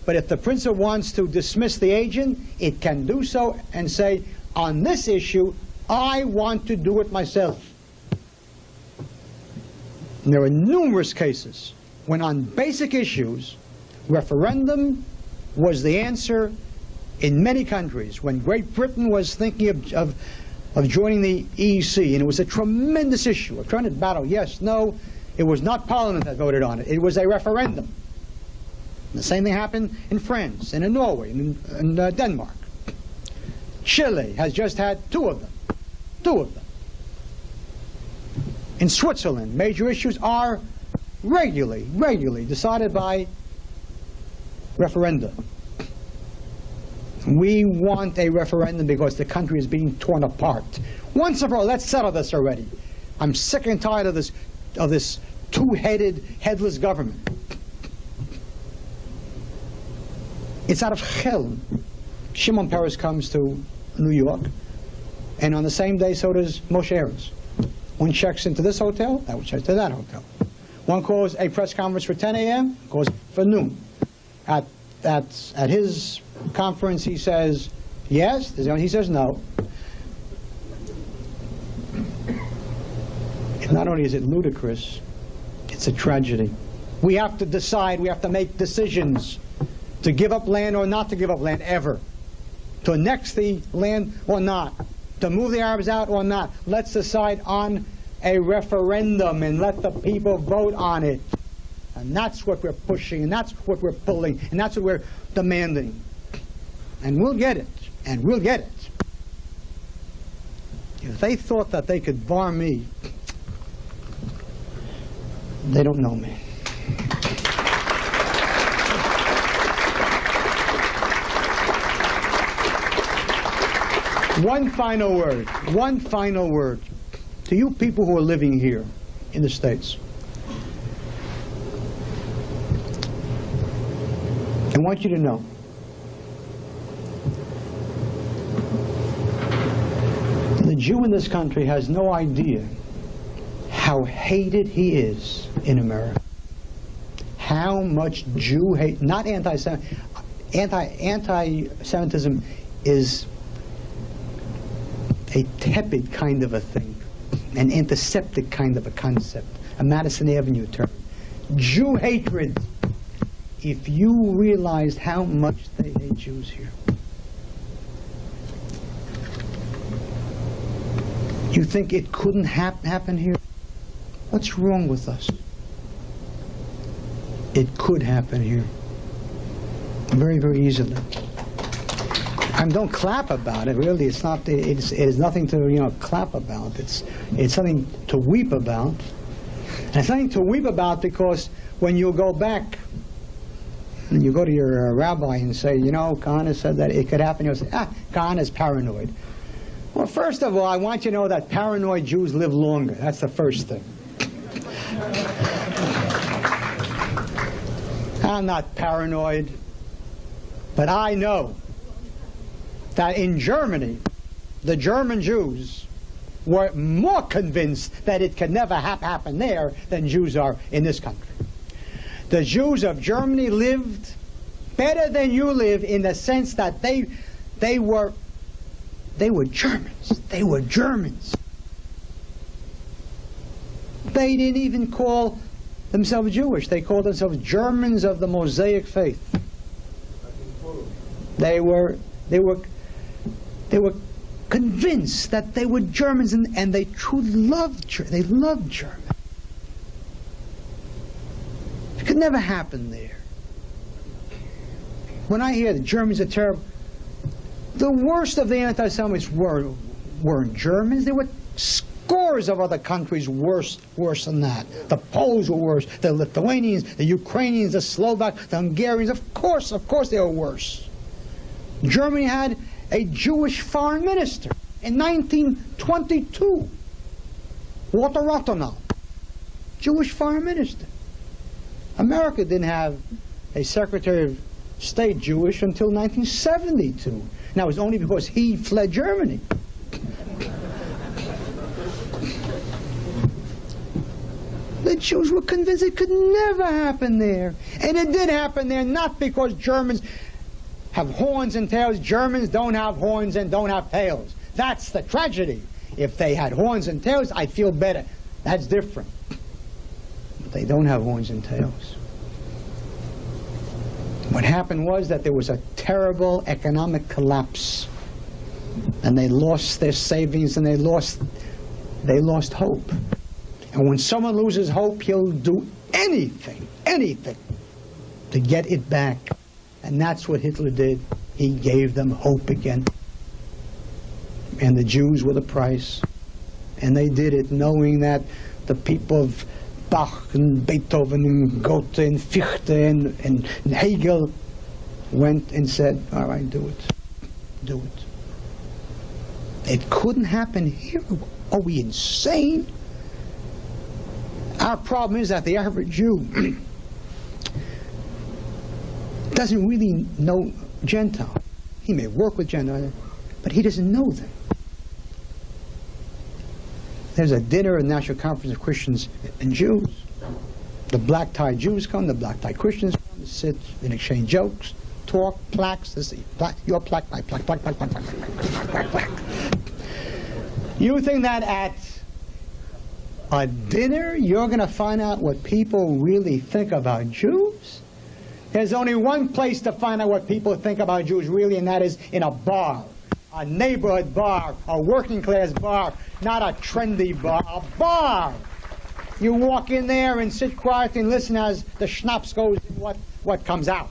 B: But if the principal wants to dismiss the agent, it can do so and say, on this issue, I want to do it myself. And there are numerous cases when on basic issues, referendum was the answer in many countries. When Great Britain was thinking of joining the EEC, and it was a tremendous issue, a tremendous battle, yes, no, it was not Parliament that voted on it, it was a referendum. And the same thing happened in France, and in Norway, and in Denmark. Chile has just had two of them. In Switzerland, major issues are regularly decided by referenda. We want a referendum because the country is being torn apart. Once and for all, let's settle this already. I'm sick and tired of this two-headed, headless government. It's out of hell. Shimon Peres comes to New York, and on the same day, so does Moshe Erez. One checks into this hotel, that one checks to that hotel. One calls a press conference for 10 a.m., calls for noon. At his conference, he says yes, he says no. Not only is it ludicrous, it's a tragedy. We have to decide, we have to make decisions to give up land or not to give up land, ever. To annex the land or not. To move the Arabs out or not. Let's decide on a referendum and let the people vote on it. And that's what we're pushing, and that's what we're pulling, and that's what we're demanding. And we'll get it, and we'll get it. If they thought that they could bar me, they don't know me. One final word to you people who are living here in the States. I want you to know the Jew in this country has no idea how hated he is in America. How much Jew hate, not anti-Semitism is a tepid kind of a thing, an antiseptic kind of a concept, a Madison Avenue term. Jew hatred, if you realized how much they hate Jews here. You think it couldn't happen here? What's wrong with us? It could happen here. Very, very easily. Don't clap about it, really. It's not. It is nothing to clap about. It's something to weep about. And it's something to weep about because when you go back and you go to your rabbi and say, Kahane said that it could happen, you'll say, Kahane is paranoid. Well, first of all, I want you to know that paranoid Jews live longer. That's the first thing. I'm not paranoid, but I know that in Germany, the German Jews were more convinced that it could never happen there than Jews are in this country. The Jews of Germany lived better than you live in the sense that they were Germans. They were Germans. They didn't even call themselves Jewish. They called themselves Germans of the Mosaic faith. They were convinced that they were Germans, and they truly loved Germany. It could never happen there. When I hear the Germans are terrible, the worst of the anti-Semites weren't Germans. There were scores of other countries worse than that. The Poles were worse, the Lithuanians, the Ukrainians, the Slovaks, the Hungarians. Of course they were worse. Germany had a Jewish foreign minister in 1922. Walter Rathenau, Jewish foreign minister. America didn't have a Secretary of State Jewish until 1972. Now, it was only because he fled Germany. The Jews were convinced it could never happen there. And it did happen there, not because Germans have horns and tails. Germans don't have horns and don't have tails. That's the tragedy. If they had horns and tails, I'd feel better. That's different. But they don't have horns and tails. What happened was that there was a terrible economic collapse. And they lost their savings, and they lost hope. And when someone loses hope, he'll do anything to get it back. And that's what Hitler did. He gave them hope again. And the Jews were the price. And they did it knowing that the people of Bach and Beethoven and Goethe and Fichte and Hegel went and said, all right, do it. Do it. It couldn't happen here. Are we insane? Our problem is that the average Jew doesn't really know Gentile. He may work with Gentiles, but he doesn't know them. There's a dinner at the National Conference of Christians and Jews. The black-tie Jews come, the black-tie Christians come, sit and exchange jokes, talk, plaques. This, your plaque, my plaque, plaque, plaque, plaque, plaque, plaque, plaque, plaque. You think that at a dinner you're going to find out what people really think about Jews? There's only one place to find out what people think about Jews really, and that is in a bar. A neighborhood bar, a working class bar, not a trendy bar, a bar. You walk in there and sit quietly and listen as the schnapps goes in what comes out.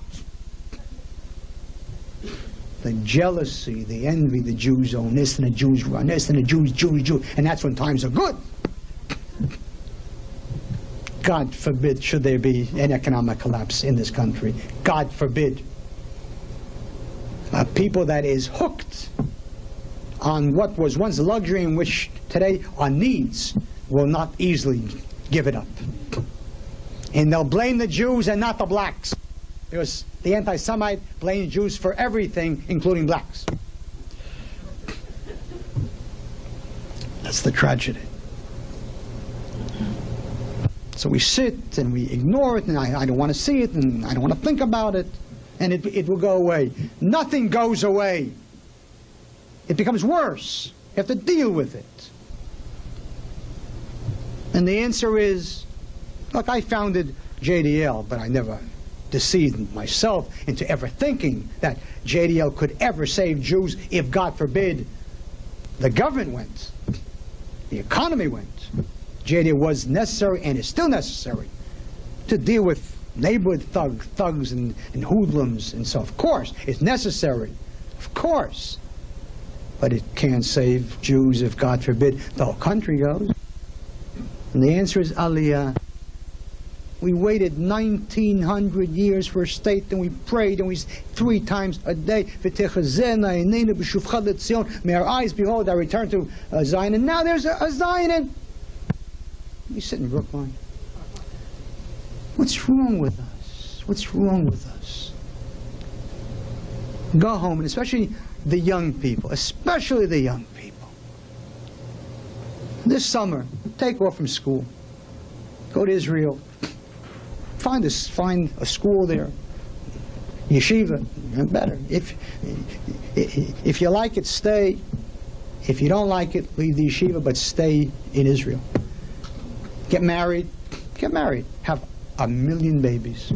B: The jealousy, the envy, the Jews own this and the Jews run this and the Jews, and that's when times are good. God forbid should there be an economic collapse in this country. God forbid. A people that is hooked on what was once luxury and which today are needs will not easily give it up. And they'll blame the Jews and not the blacks, because the anti-Semite blames Jews for everything, including blacks. That's the tragedy. So we sit and we ignore it, and I don't want to see it, and I don't want to think about it, and it will go away. Nothing goes away. It becomes worse. You have to deal with it. And the answer is, look, I founded JDL, but I never deceived myself into ever thinking that JDL could ever save Jews if, God forbid, the government went, the economy went. JDL was necessary and is still necessary to deal with neighborhood thugs and hoodlums, and so of course it's necessary, of course, but it can't save Jews if, God forbid, the whole country goes. And the answer is Aliyah. We waited 1900 years for a state, and we prayed, and we 3 times a day, may our eyes behold our return to Zion, and now there's a Zion in. We sit in Brookline. What's wrong with us? What's wrong with us? Go home, and especially the young people, especially the young people. This summer, take off from school. Go to Israel. Find a school there. Yeshiva, better. If you like it, stay. If you don't like it, leave the yeshiva, but stay in Israel. Get married. Get married. Have 1 million babies.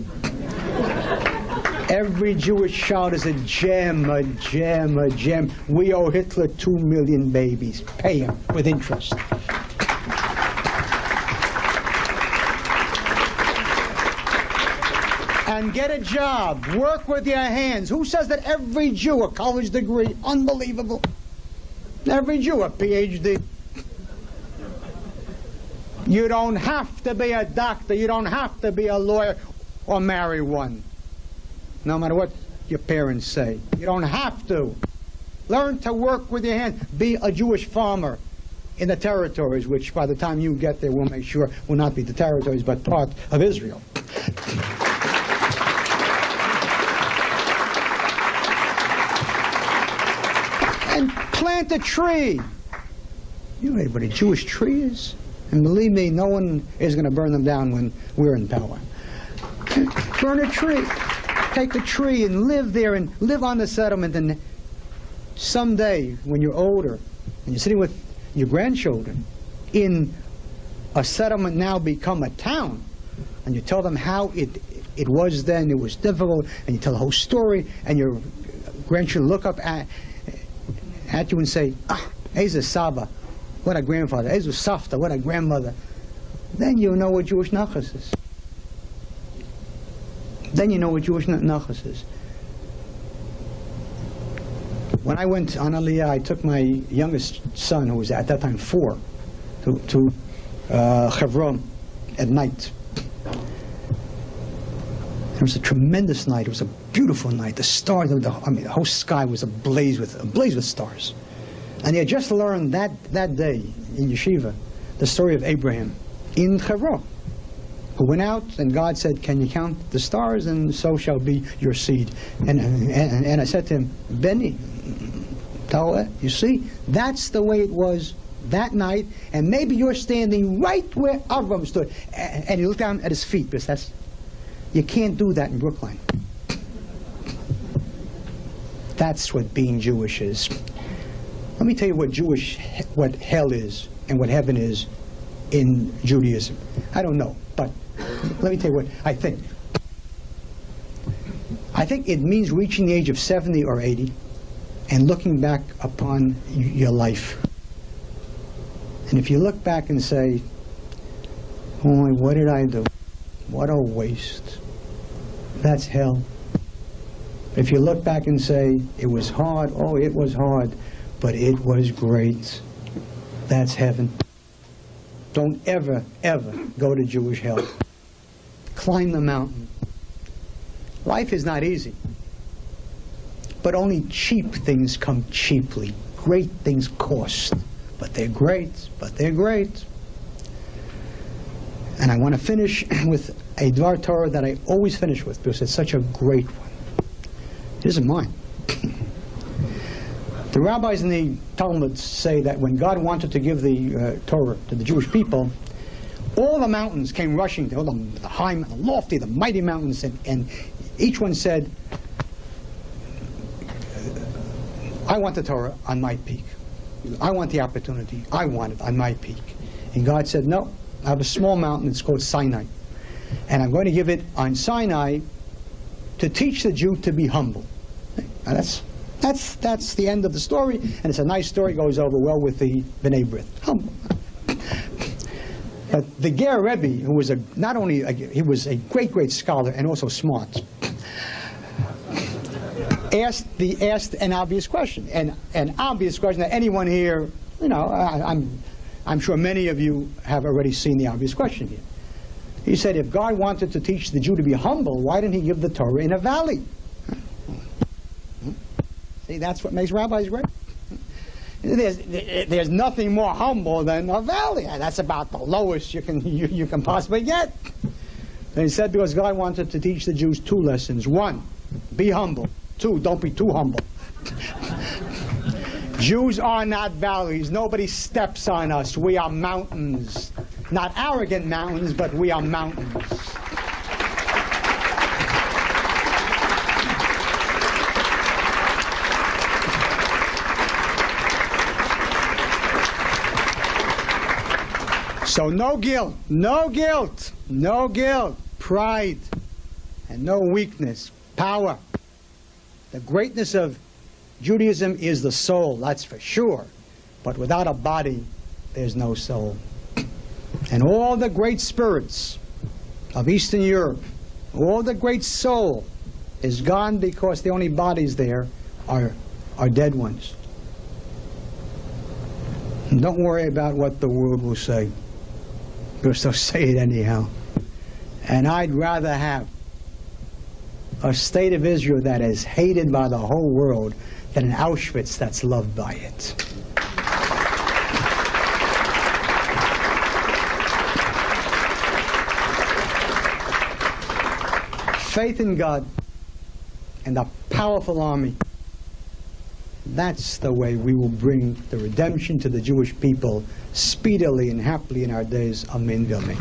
B: Every Jewish child is a gem, a gem, a gem. We owe Hitler 2 million babies. Pay him with interest. And get a job. Work with your hands. Who says that every Jew a college degree? Unbelievable. Every Jew a PhD. You don't have to be a doctor. You don't have to be a lawyer or marry one. No matter what your parents say. You don't have to. Learn to work with your hands. Be a Jewish farmer in the territories, which by the time you get there, we'll make sure will not be the territories, but part of Israel. And plant a tree. You know what a Jewish tree is? And believe me, no one is going to burn them down when we're in power. Burn a tree. Take a tree and live there and live on the settlement. And someday, when you're older, and you're sitting with your grandchildren in a settlement now become a town, and you tell them how it was then, it was difficult, and you tell the whole story, and your grandchildren look up at you and say, ah, Eza Saba, what a grandfather, Eza Safta, what a grandmother. Then you know what Jewish nachas is. Then you know what Jewish nachas is. When I went on Aliyah, I took my youngest son, who was at that time 4, to Hebron at night. It was a tremendous night. It was a beautiful night. The stars, the whole sky was ablaze with stars. And he had just learned that day in yeshiva the story of Abraham in Hebron, who went out and God said, "Can you count the stars? And so shall be your seed." And I said to him, "Benny, you see, that's the way it was that night, and maybe you're standing right where Avram stood." And he looked down at his feet, because you can't do that in Brookline. That's what being Jewish is. Let me tell you what hell is and what heaven is in Judaism. I don't know, but let me tell you what I think. I think it means reaching the age of 70 or 80 and looking back upon your life. And if you look back and say, "Oh, what did I do? What a waste." That's hell. If you look back and say, "It was hard, oh, it was hard, but it was great," that's heaven. Don't ever, ever go to Jewish hell. Climb the mountain. Life is not easy. But only cheap things come cheaply. Great things cost. But they're great. But they're great. And I want to finish with a Dvar Torah that I always finish with, because it's such a great one. It isn't mine. The rabbis in the Talmud say that when God wanted to give the Torah to the Jewish people, all the mountains came rushing, all the high, the lofty, the mighty mountains, and each one said, "I want the Torah on my peak. I want the opportunity. I want it on my peak." And God said, "No, I have a small mountain, it's called Sinai. And I'm going to give it on Sinai to teach the Jew to be humble." Now that's the end of the story, and it's a nice story, goes over well with the B'nai B'rith. Humble. But the Ger Rebbe, who was he was a great scholar and also smart, asked an obvious question, and an obvious question that anyone here, I'm sure many of you have already seen the obvious question here. He said, if God wanted to teach the Jew to be humble, why didn't he give the Torah in a valley? See, that's what makes rabbis great. There's nothing more humble than a valley. That's about the lowest you can possibly get. And he said, because God wanted to teach the Jews 2 lessons. 1, be humble. 2, don't be too humble. Jews are not valleys. Nobody steps on us. We are mountains. Not arrogant mountains, but we are mountains. So no guilt, pride, and no weakness. power. The greatness of Judaism is the soul, that's for sure. But without a body, there's no soul. And all the great spirits of Eastern Europe, all the great soul is gone because the only bodies there are dead ones. And don't worry about what the world will say, because they'll say it anyhow. And I'd rather have a state of Israel that is hated by the whole world than an Auschwitz that's loved by it. Faith in God and a powerful army. That's the way we will bring the redemption to the Jewish people speedily and happily in our days. Amen, amen.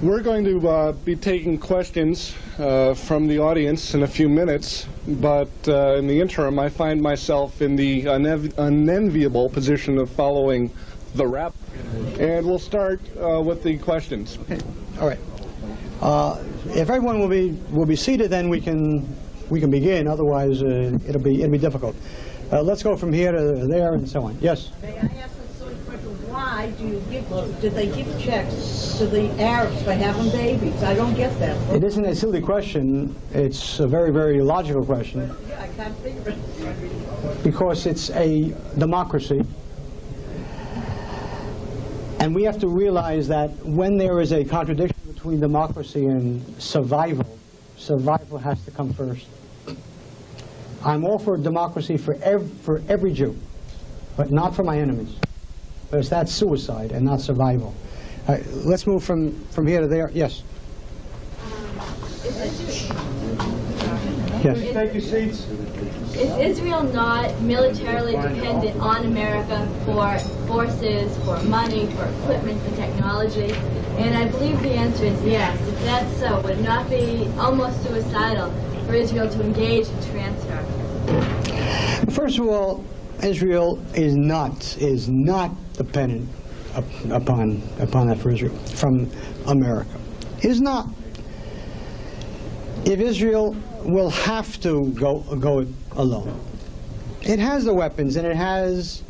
A: We're going to be taking questions from the audience in a few minutes, but in the interim, I find myself in the unenviable position of following the Rabbi. And we'll start with the questions.
B: Okay. All right. If everyone will be seated, then we can begin. Otherwise, it'll be difficult. Let's go from here to there and so on. Yes.
C: May I ask a silly question? Why do they give checks to the Arabs for having babies? I don't get that.
B: It isn't a silly question. It's a very, very logical question.
C: Yeah, I can't figure it.
B: Because it's a democracy. And we have to realize that when there is a contradiction between democracy and survival, survival has to come first. I'm all for democracy for every Jew, but not for my enemies. Because that's suicide and not survival. Let's move from here to there. Yes. Yes.
A: Take your seats.
D: Is Israel not militarily dependent on America for forces, for money, for equipment, for technology? And I believe the answer is yes. If that's so, would it not be almost suicidal for Israel to engage in transfer?
B: First of all, Israel is not dependent upon that for Israel from America. It is not. If Israel will have to go alone, it has the weapons, and it has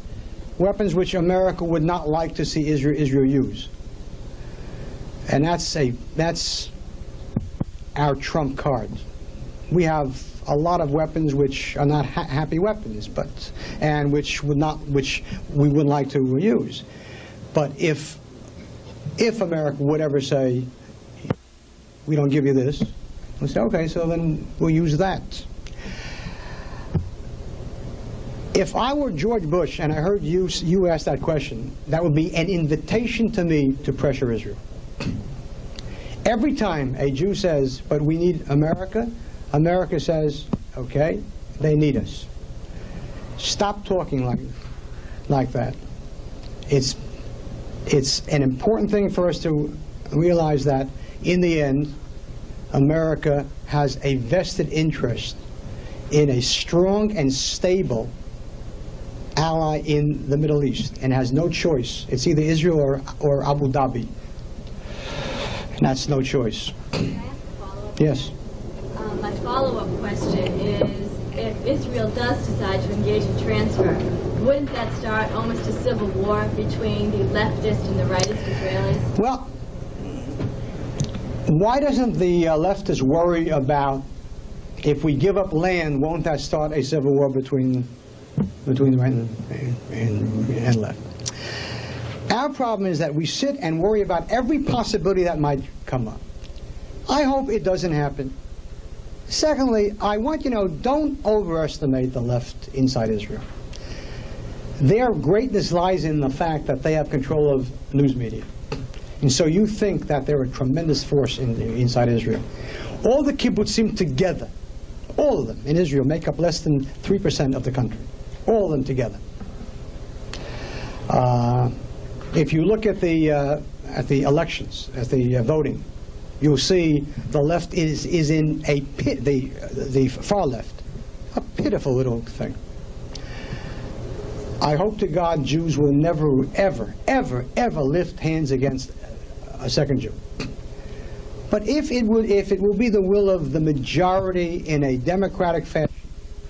B: weapons which America would not like to see Israel use. And that's our trump card. We have a lot of weapons which are not happy weapons, and which we wouldn't like to use. But if America would ever say, we don't give you this, we'll say, okay, so then we'll use that. If I were George Bush and I heard you ask that question, that would be an invitation to me to pressure Israel. Every time a Jew says, but we need America, America says, okay, they need us. Stop talking like that. It's an important thing for us to realize that in the end, America has a vested interest in a strong and stable ally in the Middle East and has no choice. It's either Israel or Abu Dhabi. And that's no choice.
D: Can I ask a follow-up?
B: Yes.
D: My follow-up question is, if Israel does decide to engage in transfer, wouldn't that start almost a civil war between the leftist and the rightist Israelis?
B: Well, why doesn't the leftists worry about if we give up land, won't that start a civil war between the right and left? Our problem is that we sit and worry about every possibility that might come up. I hope it doesn't happen. Secondly, I want you to know, don't overestimate the left inside Israel. Their greatness lies in the fact that they have control of news media. And so you think that they're a tremendous force inside Israel. All the kibbutzim together, all of them in Israel, make up less than 3% of the country. All of them together. If you look at the elections, at the voting, you'll see the left is in a pit, the far left, a pitiful little thing. I hope to God Jews will never, ever, ever, ever lift hands against a second Jew. But if it will be the will of the majority in a democratic fashion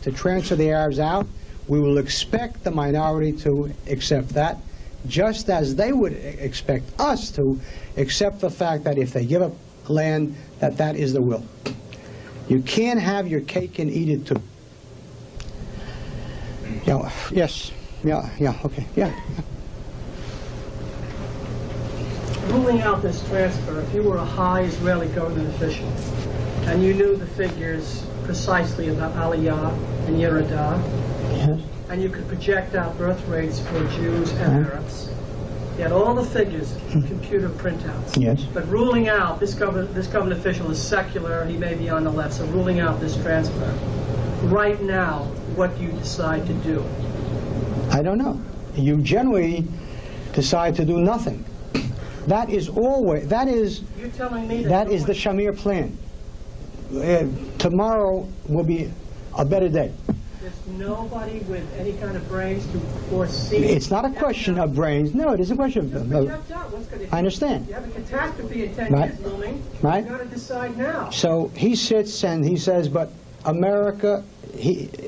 B: to transfer the Arabs out, we will expect the minority to accept that, just as they would expect us to accept the fact that if they give up land, that is the will. You can't have your cake and eat it too. Yeah, yes, yeah, okay, yeah.
E: Ruling out this transfer, if you were a high Israeli government official and you knew the figures precisely about Aliyah and Yeridah,
B: Yes.
E: and you could project out birth rates for Jews and Arabs, you had all the figures, computer printouts.
B: Yes.
E: But ruling out, this government official is secular, he may be on the left, so ruling out this transfer, right now, what do you decide to do?
B: I don't know. You generally decide to do nothing. That is always,
E: You're telling me that
B: is the Shamir plan. Tomorrow will be a better day.
E: there's nobody with any kind of brains to foresee.
B: It's not a question of brains. No, it is a question of...
E: Project out. What's gonna,
B: I understand.
E: you have a catastrophe in 10
B: Right.
E: years looming.
B: Right.
E: You've got to decide now.
B: So he sits and he says, but America,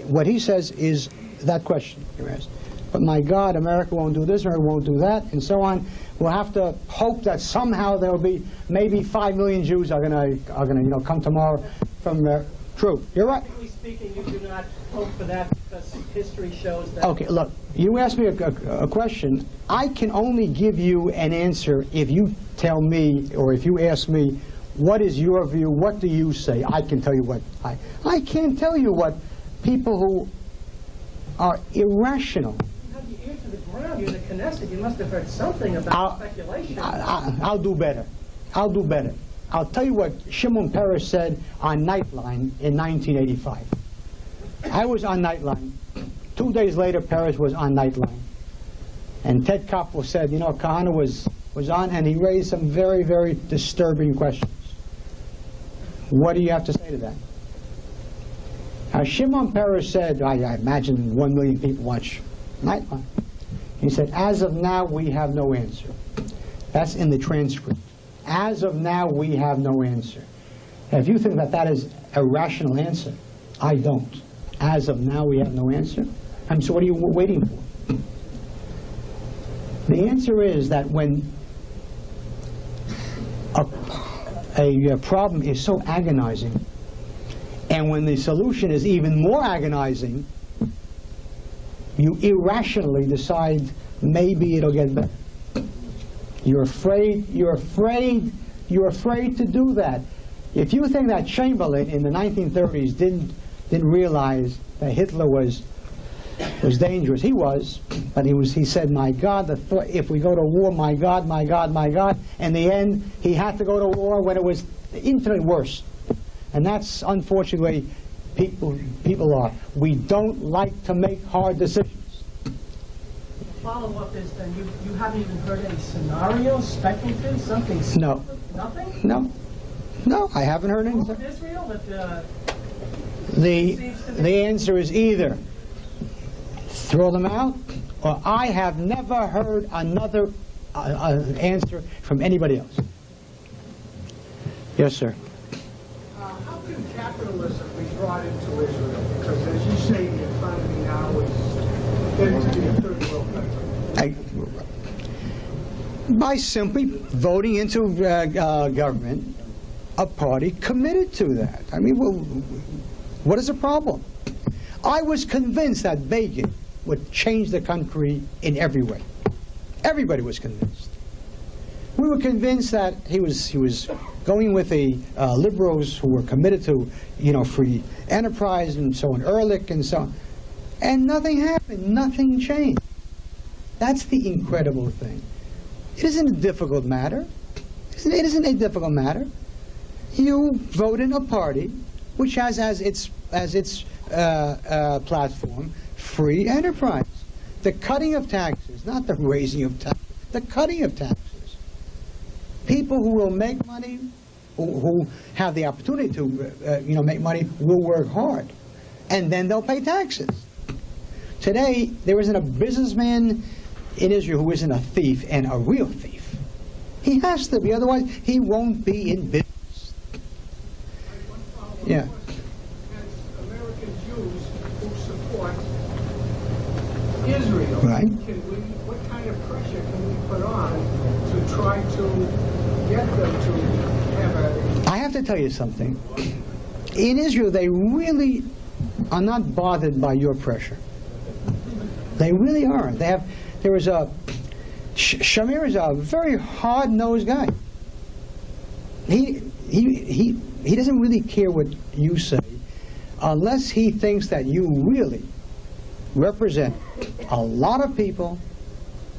B: what he says is that question you asked. But my God, America won't do this, America won't do that, and so on. We'll have to hope that somehow there will be maybe 5 million Jews are gonna come tomorrow from there. True, you're right.
E: Practically speaking, you do not hope for that because history shows that.
B: Okay, look, you asked me a question. I can only give you an answer if you tell me, or if you ask me, what is your view, what do you say? I can tell you what I can't tell you what people who are irrational.
E: You have your ear to the ground. You're in the Knesset. You must have heard something about speculation.
B: I'll do better. I'll do better. I'll tell you what Shimon Peres said on Nightline in 1985. I was on Nightline. 2 days later, Peres was on Nightline. And Ted Koppel said, Kahane was on, and he raised some very, very disturbing questions. What do you have to say to that? Now, Shimon Peres said, I imagine 1 million people watch Nightline. He said, as of now, we have no answer. That's in the transcript. As of now, we have no answer. If you think that is a rational answer, I don't. As of now, we have no answer. So what are you waiting for? The answer is that when a problem is so agonizing, and when the solution is even more agonizing, you irrationally decide maybe it'll get better. You're afraid to do that. If you think that Chamberlain in the 1930s didn't realize that Hitler was dangerous, he was, but he said, my God, if we go to war, my God, my God, my God. In the end, he had to go to war when it was infinitely worse. And that's unfortunately people are. We don't like to make hard decisions.
E: Follow-up is then you haven't even heard any scenarios, speculative, something?
B: No.
E: Nothing?
B: No, I haven't heard anything.
E: With Israel, that
B: The answer is either throw them out, or I have never heard another answer from anybody else. Yes, sir.
F: How can capitalism be brought into Israel? Because as you say, the economy now is getting to be a third world country.
B: By simply voting into government, a party committed to that. I mean, what is the problem? I was convinced that Begin would change the country in every way. Everybody was convinced. We were convinced that he was going with the liberals who were committed to, free enterprise and so on, Ehrlich and so on. And nothing happened. Nothing changed. That's the incredible thing. It isn't a difficult matter. It isn't a difficult matter. You vote in a party which has as its platform free enterprise. The cutting of taxes, not the raising of taxes, the cutting of taxes. People who will make money, who have the opportunity to make money, will work hard. And then they'll pay taxes. Today, there isn't a businessman in Israel who isn't a thief, and a real thief. He has to be, otherwise he won't be in business. Yeah.
F: As American Jews who support Israel,
B: Right.
F: what kind of pressure can we put on to try to get them to have a...
B: I have to tell you something. In Israel, they really are not bothered by your pressure. They really aren't. There was a... Shamir is a very hard-nosed guy. He doesn't really care what you say unless he thinks that you really represent a lot of people,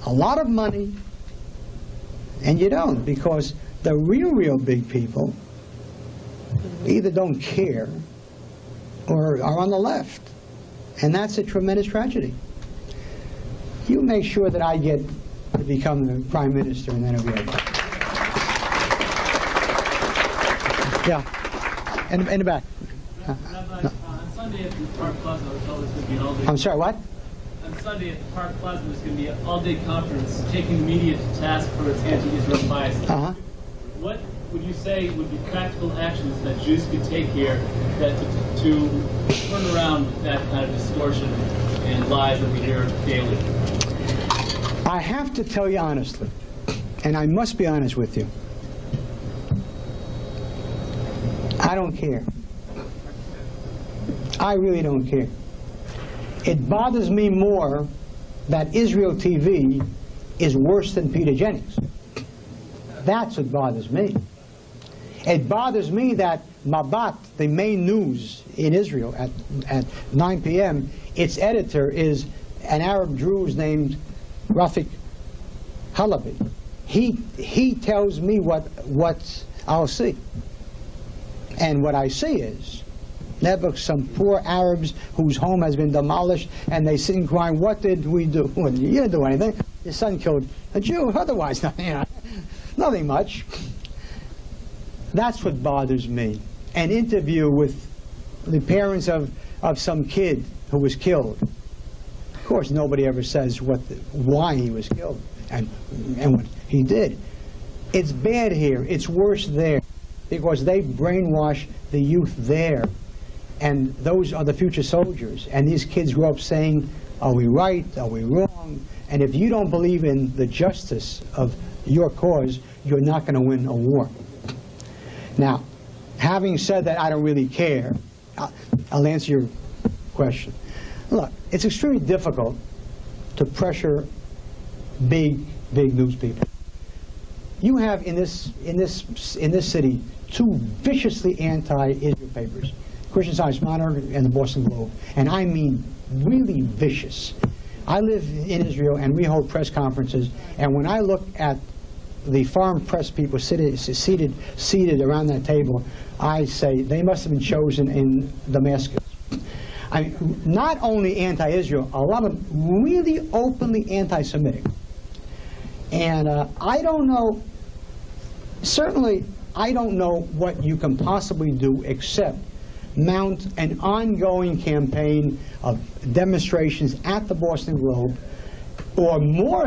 B: a lot of money, and you don't, because the real big people either don't care or are on the left. And that's a tremendous tragedy. You make sure that I get to become the Prime Minister, and then it'll be okay. Yeah. In the back.
G: Rabbi, on Sunday at the Park Plaza, I was told there's going to be an all-day...
B: I'm sorry, what?
G: On Sunday at the Park Plaza, there's going to be an all-day conference taking the media to task for its anti-Israel bias.
B: Uh-huh.
G: What would you say would be practical actions that Jews could take here that to turn around that kind of distortion and lies that we hear daily?
B: I have to tell you honestly, and I must be honest with you, I don't care. I really don't care. It bothers me more that Israel TV is worse than Peter Jennings. That's what bothers me. It bothers me that Mabat, the main news in Israel at 9 p.m., its editor is an Arab Druze named Rafik Halabi. He tells me what I'll see. And what I see is never some poor Arabs whose home has been demolished, and they sit and crying, what did we do? Well, you didn't do anything. Your son killed a Jew, otherwise nothing much. That's what bothers me. An interview with the parents of some kid who was killed. Of course, nobody ever says why he was killed and what he did. It's bad here. It's worse there because they brainwash the youth there. And those are the future soldiers. And these kids grow up saying, are we right? Are we wrong? And if you don't believe in the justice of your cause, you're not going to win a war. Now, having said that, I don't really care. I'll answer your question. Look, it's extremely difficult to pressure big news people. You have in this city two viciously anti-Israel papers, Christian Science Monitor and the Boston Globe, and I mean really vicious. I live in Israel, and we hold press conferences, and when I look at the foreign press people seated around that table, I say they must have been chosen in Damascus. I mean, not only anti-Israel, a lot of them really openly anti-Semitic. And I don't know, certainly I don't know what you can possibly do except mount an ongoing campaign of demonstrations at the Boston Globe, or more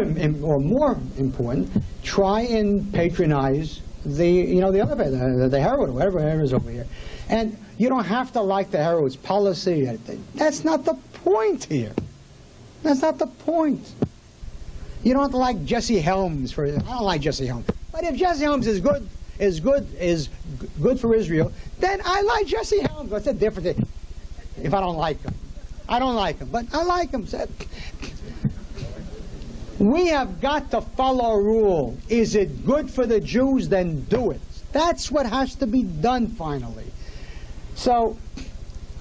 B: important, try and patronize the other paper, the Herald, whatever it is over here. And you don't have to like the Herald's policy. That's not the point here. That's not the point. You don't have to like Jesse Helms. I don't like Jesse Helms. But if Jesse Helms is good for Israel, then I like Jesse Helms. What's the difference if I don't like him? I don't like him, but I like him. We have got to follow a rule. Is it good for the Jews? Then do it. That's what has to be done finally. So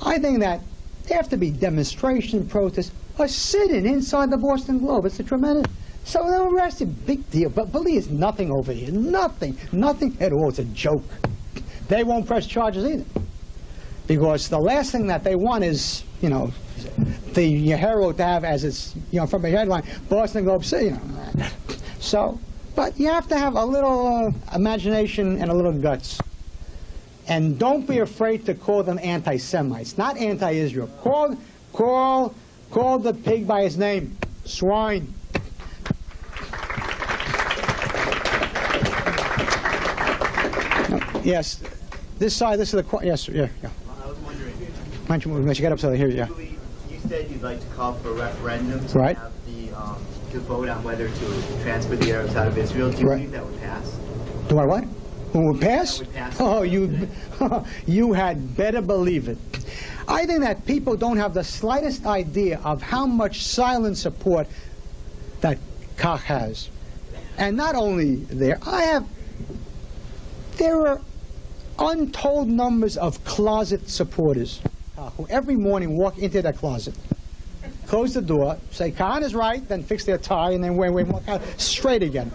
B: I think that there have to be demonstration, protests, or sit-in inside the Boston Globe. It's a tremendous... So they'll arrest him. Big deal. But believe it's nothing over here. Nothing at all. It's a joke. They won't press charges either. Because the last thing that they want is, the Herald to have as its, from a headline, Boston Globe City. So But you have to have a little imagination and a little guts. And don't be afraid to call them anti-Semites, not anti-Israel. Call the pig by his name, swine. Yes, this side, this is the, yes, yeah.
H: I was wondering,
B: Why don't you get up so they hear you, yeah.
H: you said you'd like to call for a referendum to
B: Right.
H: have to vote on whether to transfer the Arabs out of Israel. Do you
B: Right.
H: believe that would pass?
B: Do I what? Who would pass?
H: That would pass.
B: Oh, you had better believe it. I think that people don't have the slightest idea of how much silent support that Kach has. And not only there, there are untold numbers of closet supporters who every morning walk into their closet, close the door, say Kahane is right, then fix their tie, and then walk out straight again.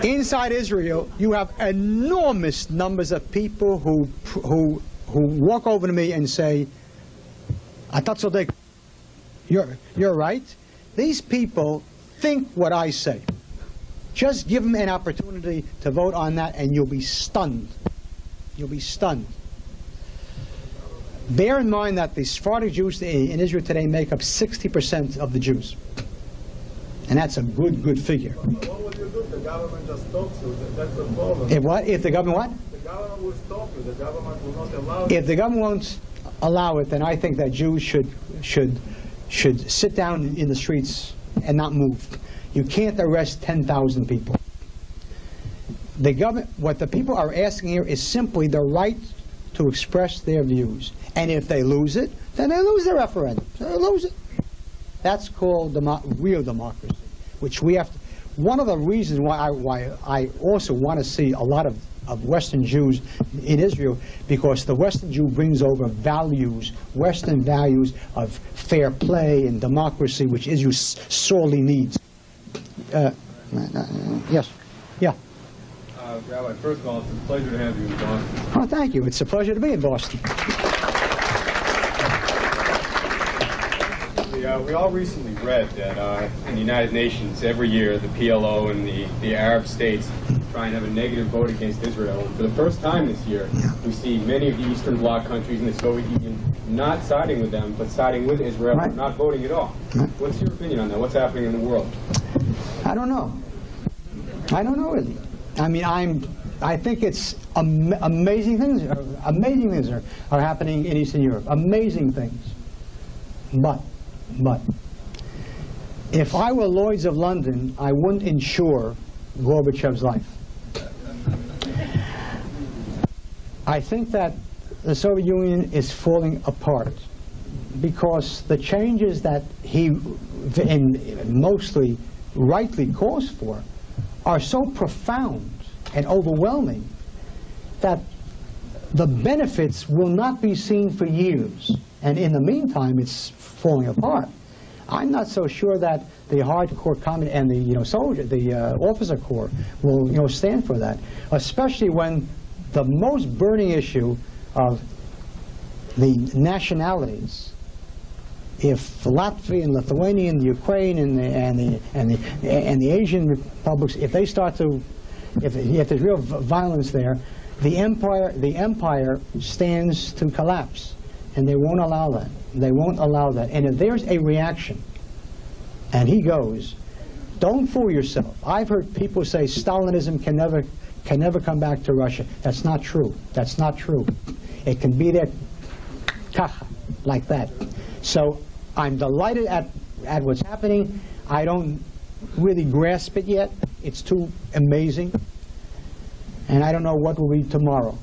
B: Inside Israel, you have enormous numbers of people who walk over to me and say, "Ata tzodek, you're right." These people think what I say. Just give them an opportunity to vote on that, and you'll be stunned. You'll be stunned. Bear in mind that the Sephardic Jews in Israel today make up 60% of the Jews. And that's a good figure.
F: What would you do if the government just stops you? That's the problem.
B: If what? If the government what?
F: The government will stop you. The government will not allow it.
B: If the government won't allow it, then I think that Jews should sit down in the streets and not move. You can't arrest 10,000 people. The government, what the people are asking here is simply the right to express their views. And if they lose it, then they lose their referendum. So they lose it. That's called real democracy, which we have to. One of the reasons why I also want to see a lot of Western Jews in Israel, because the Western Jew brings over values, Western values of fair play and democracy, which Israel sorely needs. Yes. Yeah.
I: Rabbi, first of all, it's a pleasure to have you in Boston.
B: Oh, thank you. It's a pleasure to be in Boston.
I: We all recently read that in the United Nations, every year, the PLO and the Arab states try and have a negative vote against Israel. And for the first time this year, we see many of the Eastern Bloc countries in the Soviet Union not siding with them, but siding with Israel,
B: Right.
I: not voting at all.
B: Right.
I: What's your opinion on that? What's happening in the world?
B: I don't know. I don't know really. I mean, I think it's amazing things. Amazing things are happening in Eastern Europe. Amazing things. But if I were Lloyd's of London, I wouldn't insure Gorbachev's life. I think that the Soviet Union is falling apart because the changes that he mostly rightly calls for are so profound and overwhelming that the benefits will not be seen for years. And in the meantime, it's falling apart. I'm not so sure that the hardcore communist and the officer corps will stand for that, especially when the most burning issue of the nationalities, if Latvia and Lithuania and Ukraine and the Asian republics, if they start to, if there's real violence there, the empire stands to collapse, and they won't allow that. They won't allow that. And if there's a reaction, and he goes, don't fool yourself. I've heard people say Stalinism can never come back to Russia. That's not true. That's not true. It can be there, like that. So I'm delighted at what's happening. I don't really grasp it yet. It's too amazing. And I don't know what will be tomorrow.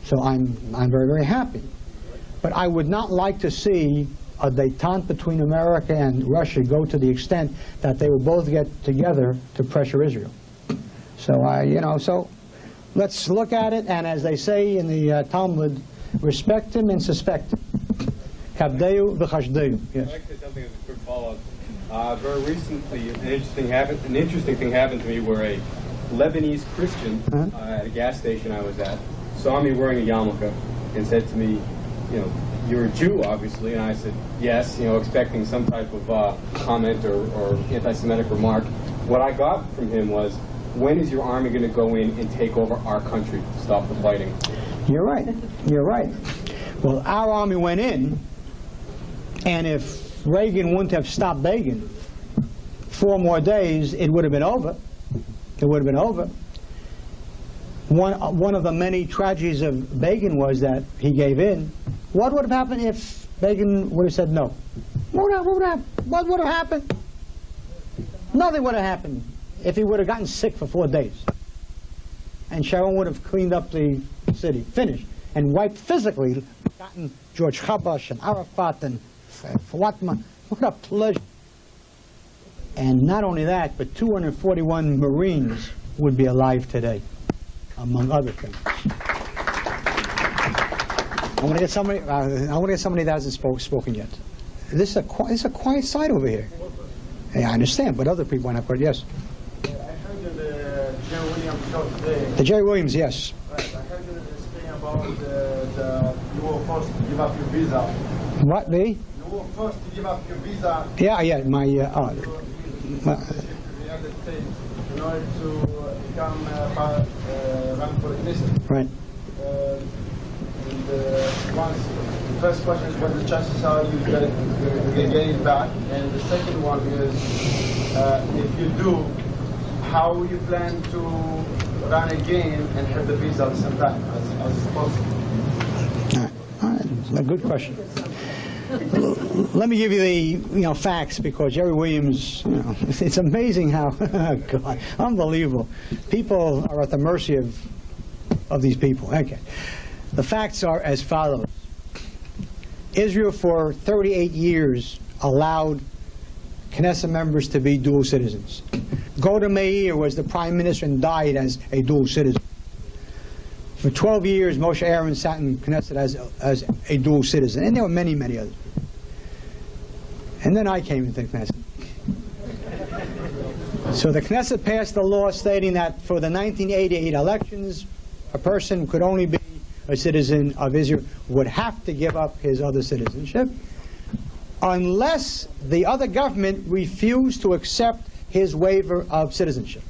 B: So I'm very, very happy. But I would not like to see a détente between America and Russia go to the extent that they will both get together to pressure Israel. So so let's look at it, and as they say in the Talmud, respect him and suspect him. Kabdeu v'chashdeu. Yes.
I: I'd like to say something as a quick follow-up. Very recently, an interesting thing happened to me where a Lebanese Christian at a gas station I was at saw me wearing a yarmulke and said to me, you're a Jew, obviously, and I said, yes, expecting some type of comment or anti-Semitic remark. what I got from him was, when is your army going to go in and take over our country to stop the fighting?
B: You're right. You're right. Well, our army went in, and if Reagan wouldn't have stopped Begin 4 more days, it would have been over. It would have been over. One of the many tragedies of Begin was that he gave in. What would have happened if Begin would have said no? What would have happened? Nothing would have happened if he would have gotten sick for 4 days. And Sharon would have cleaned up the city, finished, and wiped physically, gotten George Habash and Arafat and Fatma. What a pleasure. And not only that, but 241 Marines would be alive today, among other things. I want to get somebody. That hasn't spoken yet. This is a quiet side over here. Hey, I understand, but other people want to. Yes.
F: I heard the Jerry Williams show today.
B: The Jerry Williams, yes.
F: Right. I heard you speaking about you were forced to give up your visa.
B: What, me?
F: You were forced to give up your visa.
B: Yeah, my.
F: To the United States in order to become run for minister.
B: Right.
F: The first question is what the chances are you get it back, and the second one is if you do, how you plan to run again and have the visa at the same time as possible?
B: All right. A good question. Let me give you the facts, because Jerry Williams, it's amazing how God, unbelievable. People are at the mercy of these people. Okay. The facts are as follows. Israel for 38 years allowed Knesset members to be dual citizens. Golda Meir was the prime minister and died as a dual citizen. For 12 years, Moshe Aaron sat in Knesset as a dual citizen, and there were many, many others. And then I came into Knesset. So the Knesset passed a law stating that for the 1988 elections, a person could only be a citizen of Israel, would have to give up his other citizenship unless the other government refused to accept his waiver of citizenship.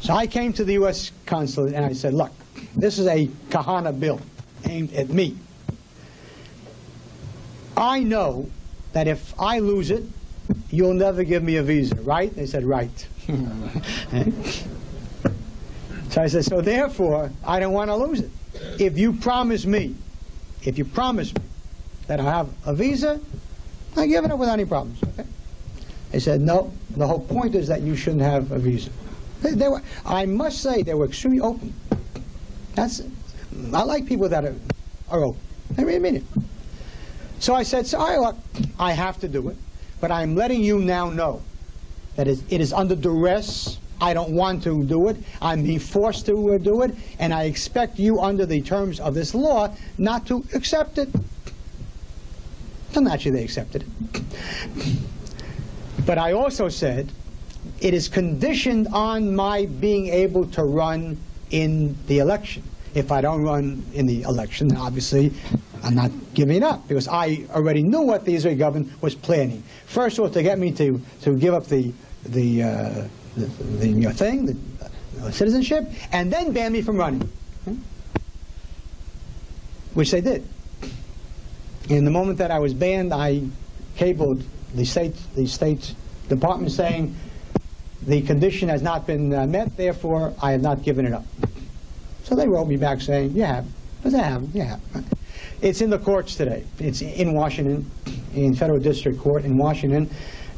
B: So I came to the U.S. consulate and I said, look, this is a Kahane bill aimed at me. I know that if I lose it, you'll never give me a visa, right? They said, right. So I said, so therefore, I don't want to lose it. If you promise me that I'll have a visa, I give it up without any problems. Okay? They said, no, the whole point is that you shouldn't have a visa. They were, I must say, they were extremely open. I like people that are open. I really mean it. So I said, look, I have to do it, but I'm letting you now know that it is under duress. I don't want to do it. I'm being forced to do it, and I expect you, under the terms of this law, not to accept it. And actually, they accepted it. But I also said, it is conditioned on my being able to run in the election. If I don't run in the election, then obviously I'm not giving it up, because I already knew what the Israeli government was planning. First of all, to get me to give up the citizenship, and then ban me from running, which they did. In the moment that I was banned, I cabled the state department saying the condition has not been met, therefore I have not given it up. So they wrote me back saying, you have. I said, I haven't. You have. It's in the courts today. It's in Washington, in federal district court in Washington.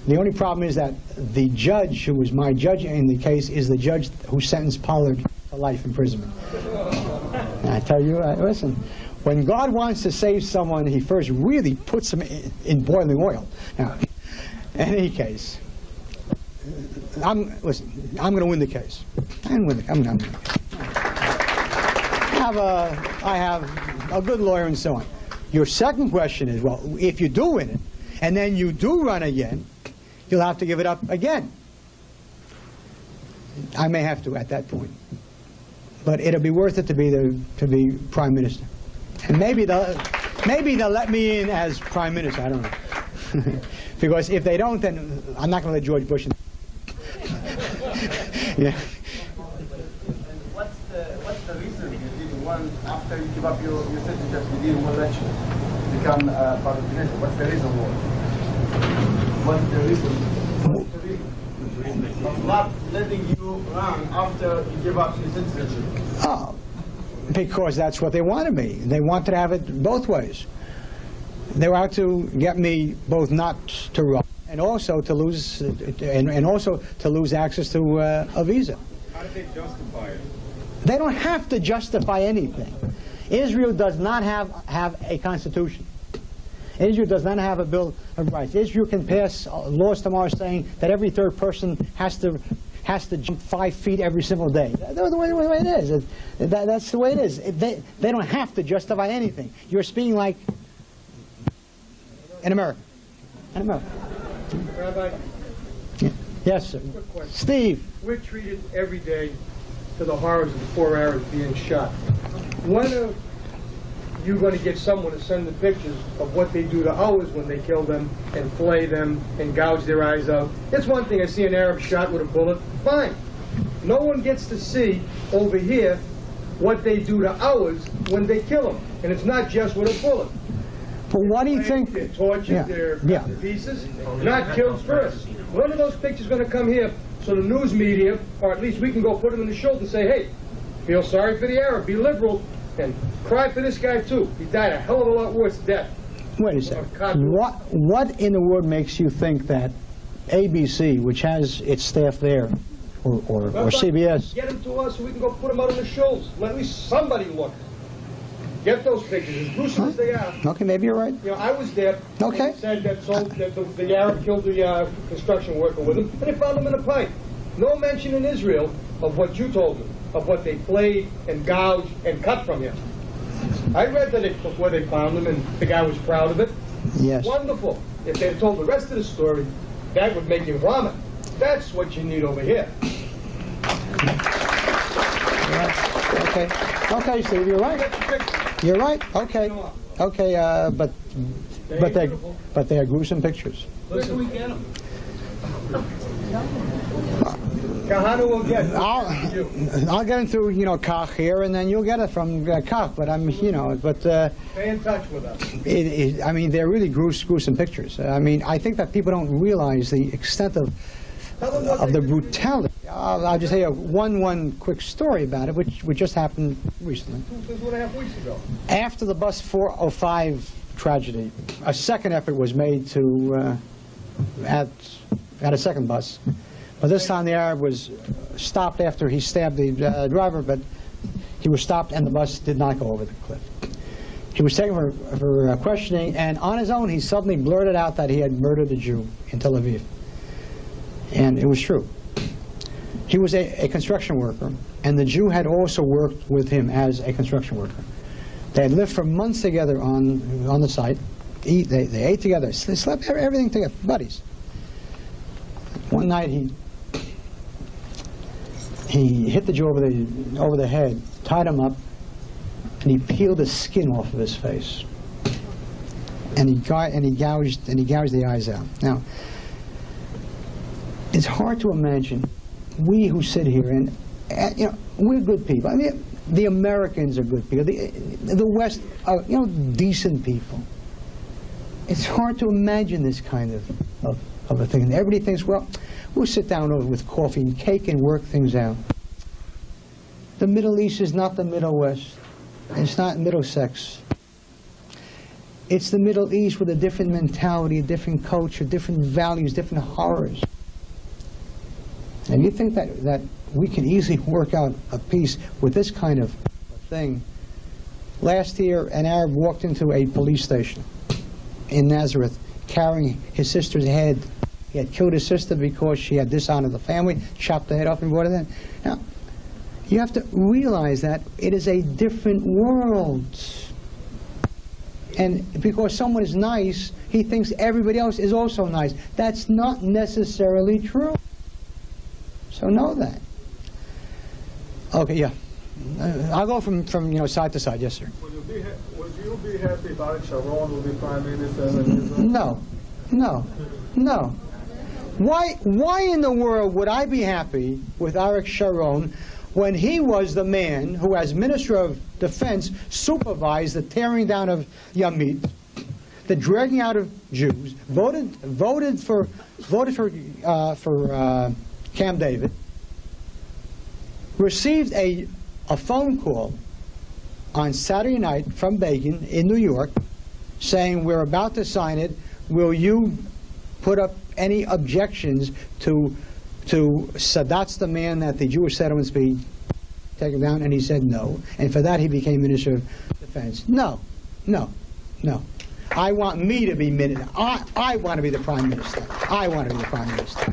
B: The only problem is that the judge, who was my judge in the case, is the judge who sentenced Pollard to life imprisonment. And I tell you, listen, when God wants to save someone, he first really puts them in boiling oil. Now, in any case, I'm going to win the case. I'm going to win the case. I have a good lawyer and so on. Your second question is, well, if you do win it, and then you do run again, you'll have to give it up again. I may have to at that point, but it'll be worth it to be prime minister, and maybe they'll let me in as prime minister. I don't know. Because if they don't, then I'm not going to let George Bush in. Yeah.
F: What's the reason you didn't want, after you give up your citizenship, you didn't want to let you become part of the nation? What's the reason for? What's the reason? What's the reason of not letting you run after you give up your citizenship?
B: Oh, because that's what they wanted me. They wanted to have it both ways. They were out to get me both not to run and also to lose, and also to lose access to a visa.
I: How did they justify it?
B: They don't have to justify anything. Israel does not have a constitution. Israel does not have a Bill of Rights. Israel can pass laws tomorrow saying that every third person has to jump 5 feet every single day. That's the way it is. That's the way it is. They don't have to justify anything. You're speaking like in America. In America.
J: Rabbi?
B: Yes, sir.
J: Quick question.
B: Steve.
J: We're treated every day to the horrors of the 4 Arabs being shot. When are you going to get someone to send the pictures of what they do to ours when they kill them and flay them and gouge their eyes out? It's one thing I see an Arab shot with a bullet. Fine. No one gets to see over here what they do to ours when they kill them. And it's not just with a bullet.
B: But what do you think?
J: They're tortured, they're cut to pieces, not killed first. When are those pictures going to come here so the news media, or at least we can go put them in the shoulder and say, hey, feel sorry for the Arab, be liberal, and cry for this guy too. He died a hell of a lot worse death.
B: Wait a second. What in the world makes you think that ABC, which has its staff there, or CBS...
J: Get them to us so we can go put them out on the shows. Let at least somebody look. Get those pictures, as gruesome as they are.
B: Okay, maybe you're right.
J: You know, I was there.
B: Okay.
J: They said that, the Arab killed the construction worker with him, and they found him in a pipe. No mention in Israel of what you told me, of what they flayed and gouged and cut from him. I read that where they found him, and the guy was proud of it.
B: Yes.
J: Wonderful. If they had told the rest of the story, that would make you vomit. That's what you need over here.
B: Okay. Okay, Steve, you're right. You're right. Okay. Okay, but they are gruesome pictures.
J: Where do we get them? Kahane will get it.
B: I'll get it through, Kach here, and then you'll get it from Kach. But
J: Stay in touch with us.
B: I mean, they're really gruesome pictures. I mean, I think that people don't realize the extent of the brutality. I'll just tell you one quick story about it, which just happened recently.
J: 2.5 weeks ago.
B: After the bus 405 tragedy, a second effort was made to at a second bus. But this time the Arab was stopped after he stabbed the driver, but he was stopped and the bus did not go over the cliff. He was taken for questioning, and on his own he suddenly blurted out that he had murdered a Jew in Tel Aviv. And it was true. He was a construction worker, and the Jew had also worked with him as a construction worker. They had lived for months together on the site. They ate together, they slept, everything together, buddies. One night he hit the Jew over the head, tied him up, and he peeled the skin off of his face. And he gouged the eyes out. Now, it's hard to imagine, we who sit here, and we're good people. I mean, the Americans are good people. The West are, decent people. It's hard to imagine this kind of a thing. And everybody thinks, well, we'll sit down with coffee and cake and work things out. The Middle East is not the Middle West. It's not Middlesex. It's the Middle East with a different mentality, a different culture, different values, different horrors. And you think that we can easily work out a peace with this kind of thing? Last year, an Arab walked into a police station in Nazareth carrying his sister's head. He had killed his sister because she had dishonored the family, chopped the head off and brought it in. Now, you have to realize that it is a different world. And because someone is nice, he thinks everybody else is also nice. That's not necessarily true. So know that. Okay, yeah. I'll go from side to side. Yes, sir.
K: Would you be happy about Sharon will be prime minister?
B: No. No. No. Why in the world would I be happy with Arik Sharon when he was the man who, as Minister of Defense, supervised the tearing down of Yamit, the dragging out of Jews, voted for Camp David, received a phone call on Saturday night from Begin in New York saying, we're about to sign it, will you put up any objections to Sadat's demand that the Jewish settlements be taken down? And he said no. And for that he became Minister of Defense. No, no, no. I want me to be Minister. I want to be the Prime Minister. I want to be the Prime Minister.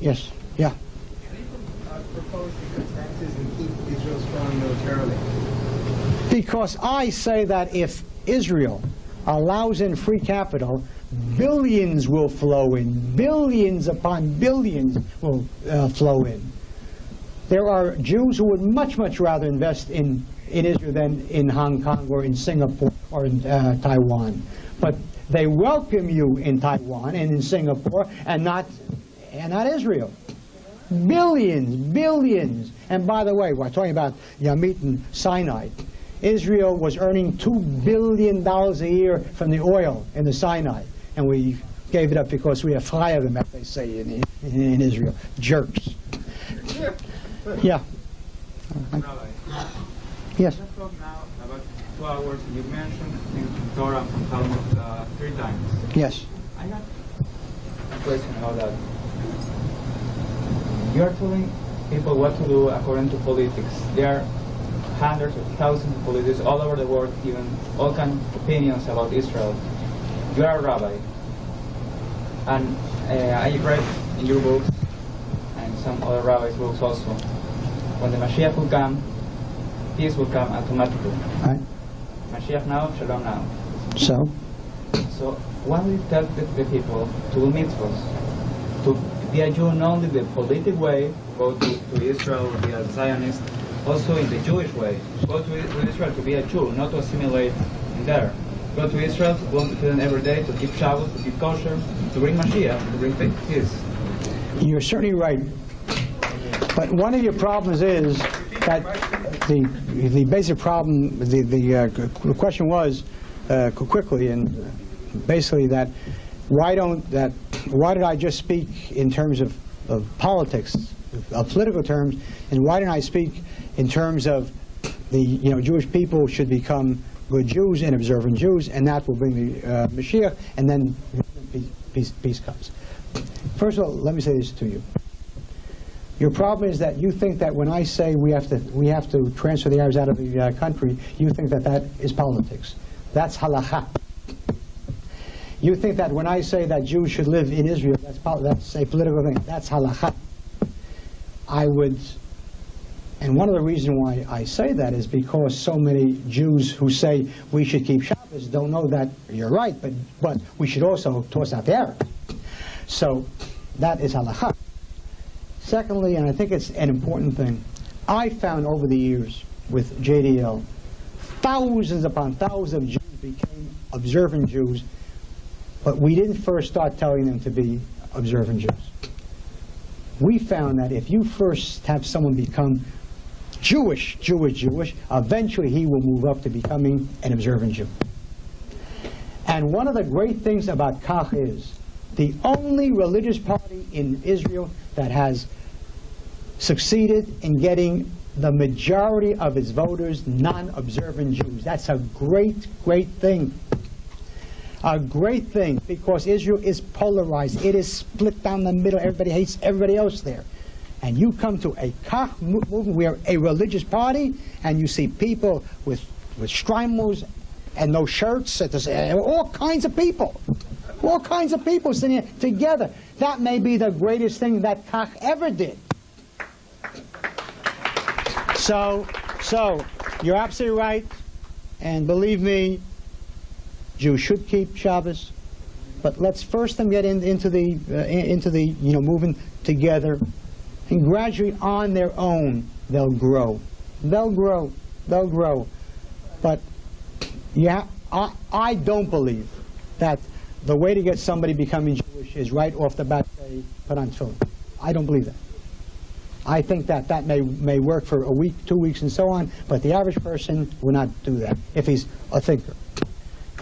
B: Yes, yeah.
K: Propose to cut taxes and keep Israel strong militarily?
B: Because I say that if Israel allows in free capital, billions will flow in. Billions upon billions will flow in. There are Jews who would much, much rather invest in Israel than in Hong Kong or in Singapore or in Taiwan. But they welcome you in Taiwan and in Singapore and not Israel. Billions, billions. And by the way, we're talking about Yamit and Sinai. Israel was earning $2 billion a year from the oil in the Sinai. And we gave it up because we have 5 of them, as they say in Israel. Jerks. Yeah.
L: Rabbi.
B: Yes.
L: Let's talk now about 2 hours. You mentioned in Torah and Talmud 3 times.
B: Yes.
L: I have a question about that. You are telling people what to do according to politics. There are hundreds of thousands of politicians all over the world giving all kinds of opinions about Israel. You are a rabbi. And I read in your books and some other rabbis' books also, when the Mashiach will come, peace will come automatically.
B: Right.
L: Mashiach now, Shalom now.
B: So
L: what do you tell the people to do mitzvahs? To be a Jew not only the politic way, go to Israel, be a Zionist, also in the Jewish way. Go to Israel to be a Jew, not to assimilate in there. Go to Israel, to go to them every day, to keep Shabbos, to keep kosher, to bring Mashiach, to bring peace.
B: You're certainly right. But one of your problems is that the basic problem, the question was, quickly, and basically that why did I just speak in terms of politics, of political terms, and why didn't I speak in terms of the Jewish people should become good Jews and observant Jews, and that will bring the Mashiach, and then peace comes. First of all, let me say this to you. Your problem is that you think that when I say we have to transfer the Arabs out of the country, you think that is politics. That's halakha. You think that when I say that Jews should live in Israel, that's a political thing. That's halakha. And one of the reasons why I say that is because so many Jews who say we should keep Shabbos don't know that you're right, but we should also toss out the Arabs. So that is halakha. Secondly, and I think it's an important thing, I found over the years with JDL, thousands upon thousands of Jews became observant Jews, but we didn't first start telling them to be observant Jews. We found that if you first have someone become Jewish, eventually he will move up to becoming an observant Jew. And one of the great things about Kach is the only religious party in Israel that has succeeded in getting the majority of its voters non-observant Jews. That's a great, great thing. A great thing, because Israel is polarized. It is split down the middle. Everybody hates everybody else there. And you come to a Kach movement, we are a religious party, and you see people with streimels and no shirts, all kinds of people. All kinds of people sitting together. That may be the greatest thing that Kach ever did. So you're absolutely right, and believe me, Jews should keep Shabbos, but let's first them get into the moving together, and gradually on their own they'll grow. They'll grow. But I don't believe that the way to get somebody becoming Jewish is right off the bat say, put on tefillin. I don't believe that. I think that that may work for a week, 2 weeks, and so on, but the average person will not do that if he's a thinker.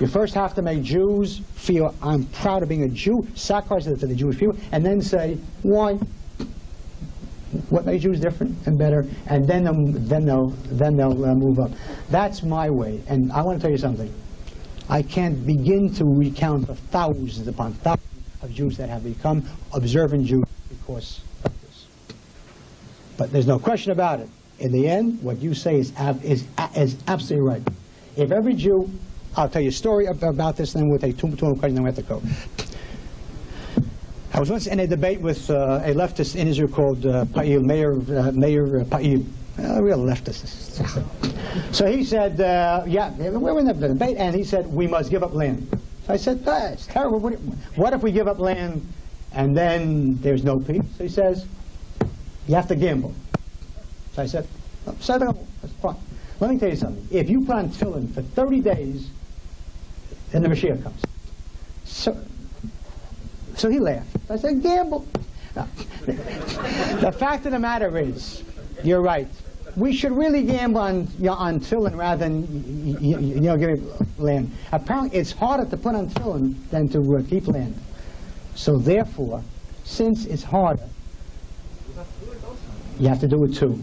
B: You first have to make Jews feel, I'm proud of being a Jew, sacrifice it to the Jewish people, and then say, why? What makes Jews different and better? And then they'll move up. That's my way. And I want to tell you something. I can't begin to recount the thousands upon thousands of Jews that have become observant Jews because of this. But there's no question about it. In the end, what you say is absolutely right. If every Jew, I'll tell you a story about this, and then we'll take two more questions, then we have to go. I was once in a debate with a leftist in Israel called Meir Pa'il, a real leftist. So he said, yeah, we were in the debate, and he said, we must give up land. So I said, it's terrible. What if we give up land and then there's no peace? So he says, you have to gamble. So I said, that's fine. Let me tell you something. If you put on tefillin for 30 days, then the Mashiach comes. So he laughed. I said, gamble. No. The fact of the matter is, you're right. We should really gamble on tefillin rather than giving land. Apparently, it's harder to put on tefillin than to keep land. So therefore, since it's harder, you have to do it too.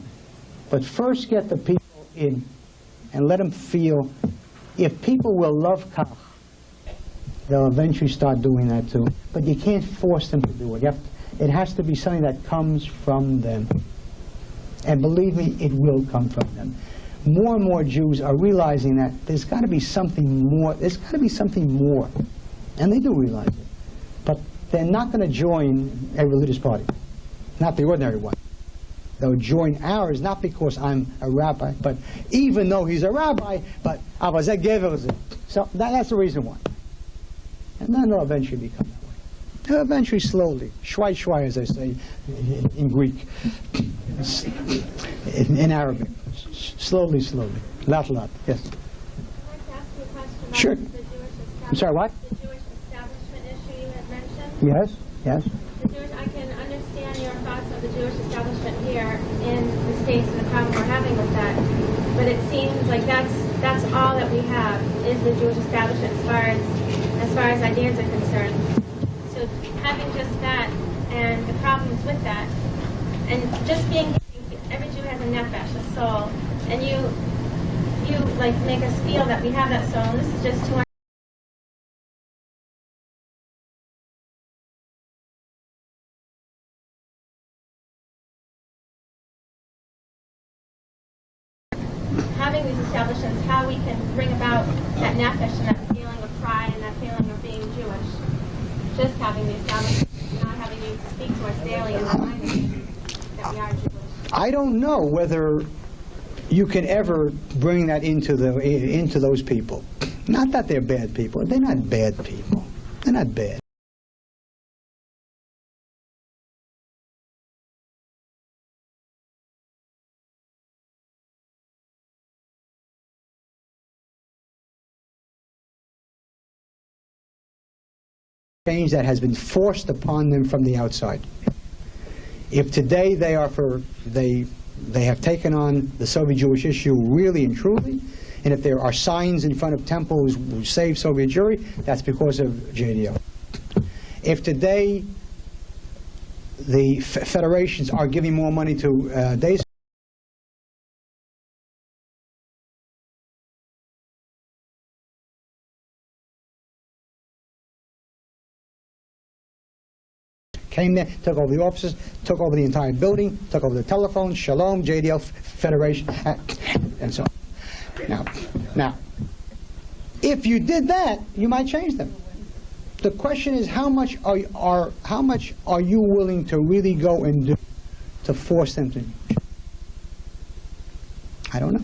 B: But first get the people in and let them feel, if people will love Kach, they'll eventually start doing that too. But you can't force them to do it. It has to be something that comes from them. And believe me, it will come from them. More and more Jews are realizing that there's got to be something more. There's got to be something more. And they do realize it. But they're not going to join a religious party. Not the ordinary one. They'll join ours, not because I'm a rabbi, but even though he's a rabbi, but so that's the reason why. And then they'll eventually become that way. They'll eventually, slowly, shwai shwai, as I say in Greek, in Arabic, slowly, slowly, lat. Yes.
M: I'd like to ask you a question about
B: Sure.
M: the Jewish establishment.
B: I'm sorry, what?
M: The Jewish establishment issue you had mentioned.
B: Yes, yes.
M: I can understand your thoughts of the Jewish establishment here in the States and the problem we're having with that. But it seems like that's all that we have is the Jewish establishment as far as ideas are concerned. So having just that and the problems with that, and just being, every Jew has a nefesh, a soul, and you like make us feel that we have that soul, and this is just too much. Having these establishments, how we can bring about that nefesh and that feeling of pride and that feeling of being Jewish. Just having the establishments, not having you speak to us daily and reminding us that we are Jewish.
B: I don't know whether you can ever bring that into those people. Not that they're bad people. They're not bad people. They're not bad. Change that has been forced upon them from the outside. If today they have taken on the Soviet Jewish issue really and truly, and if there are signs in front of temples who save Soviet Jewry, that's because of JDO. If today the federations are giving more money to days, came there, took over the offices, took over the entire building, took over the telephone, Shalom, JDL, Federation, and so on. Now, if you did that, you might change them. The question is, how much are you willing to really go and do to force them to? I don't know.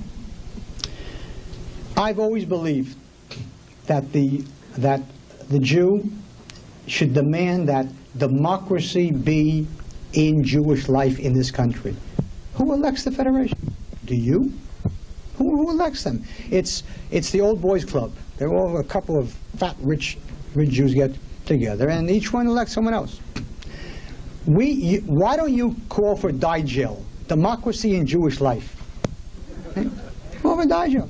B: I've always believed that the Jew should demand that democracy be in Jewish life in this country. Who elects the Federation? Do you? Who elects them? It's the old boys club. They're all a couple of fat, rich Jews get together, and each one elects someone else. Why don't you call for Digel, democracy in Jewish life? Okay? Call for Digel.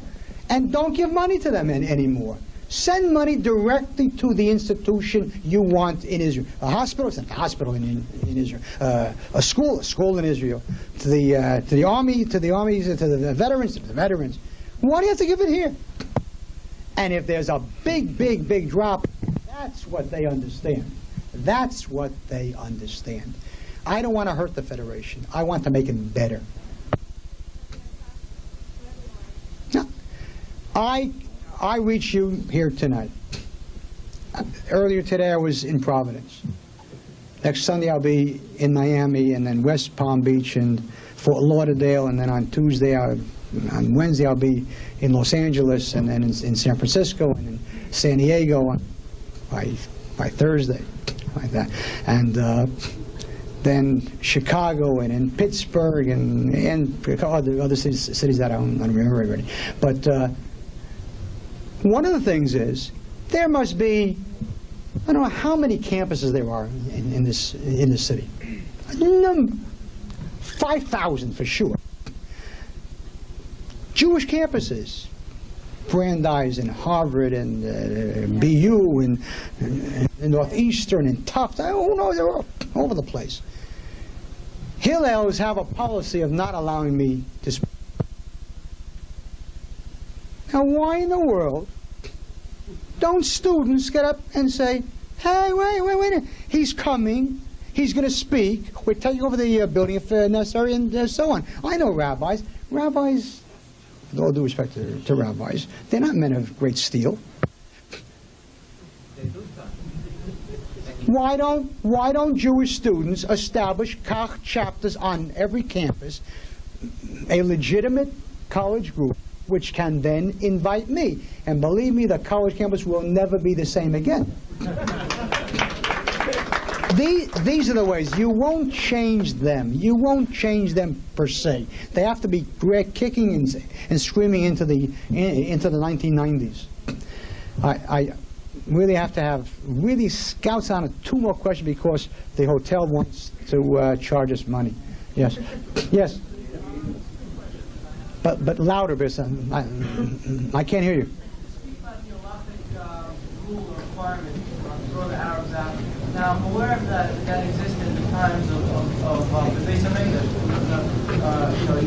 B: And don't give money to them anymore. Send money directly to the institution you want in Israel. A hospital, send a hospital in Israel. A school in Israel. To the army, to the veterans, Why do you have to give it here? And if there's a big drop, that's what they understand. That's what they understand. I don't want to hurt the Federation. I want to make it better. Now, I reach you here tonight. Earlier today I was in Providence. Next Sunday I'll be in Miami, and then West Palm Beach and Fort Lauderdale, and then on Wednesday I'll be in Los Angeles, and then in San Francisco and in San Diego by Thursday, like that. And then Chicago and in Pittsburgh and other cities that I don't remember already. But one of the things is there must be, I don't know how many campuses there are in this city. 5,000 for sure. Jewish campuses, Brandeis and Harvard and BU and Northeastern and Tufts. Who knows? They're all over the place. Hillels have a policy of not allowing me to speak. Now, why in the world don't students get up and say, hey, wait, he's coming, he's going to speak, we're taking over the building if necessary, and so on. I know rabbis. Rabbis, with all due respect to rabbis, they're not men of great steel. Why don't Jewish students establish Kach chapters on every campus, a legitimate college group, which can then invite me? And believe me, the college campus will never be the same again. These are the ways. You won't change them. You won't change them per se. They have to be kicking and screaming into the 1990s. I really have to have really scouts on it. 2 more questions because the hotel wants to charge us money. Yes. Yes. But louder, because I can't hear you.
N: Speak about the Halachic rule or requirement to throw the Arabs out. Now, I'm aware of that existed in the times of the Beis HaMikdash.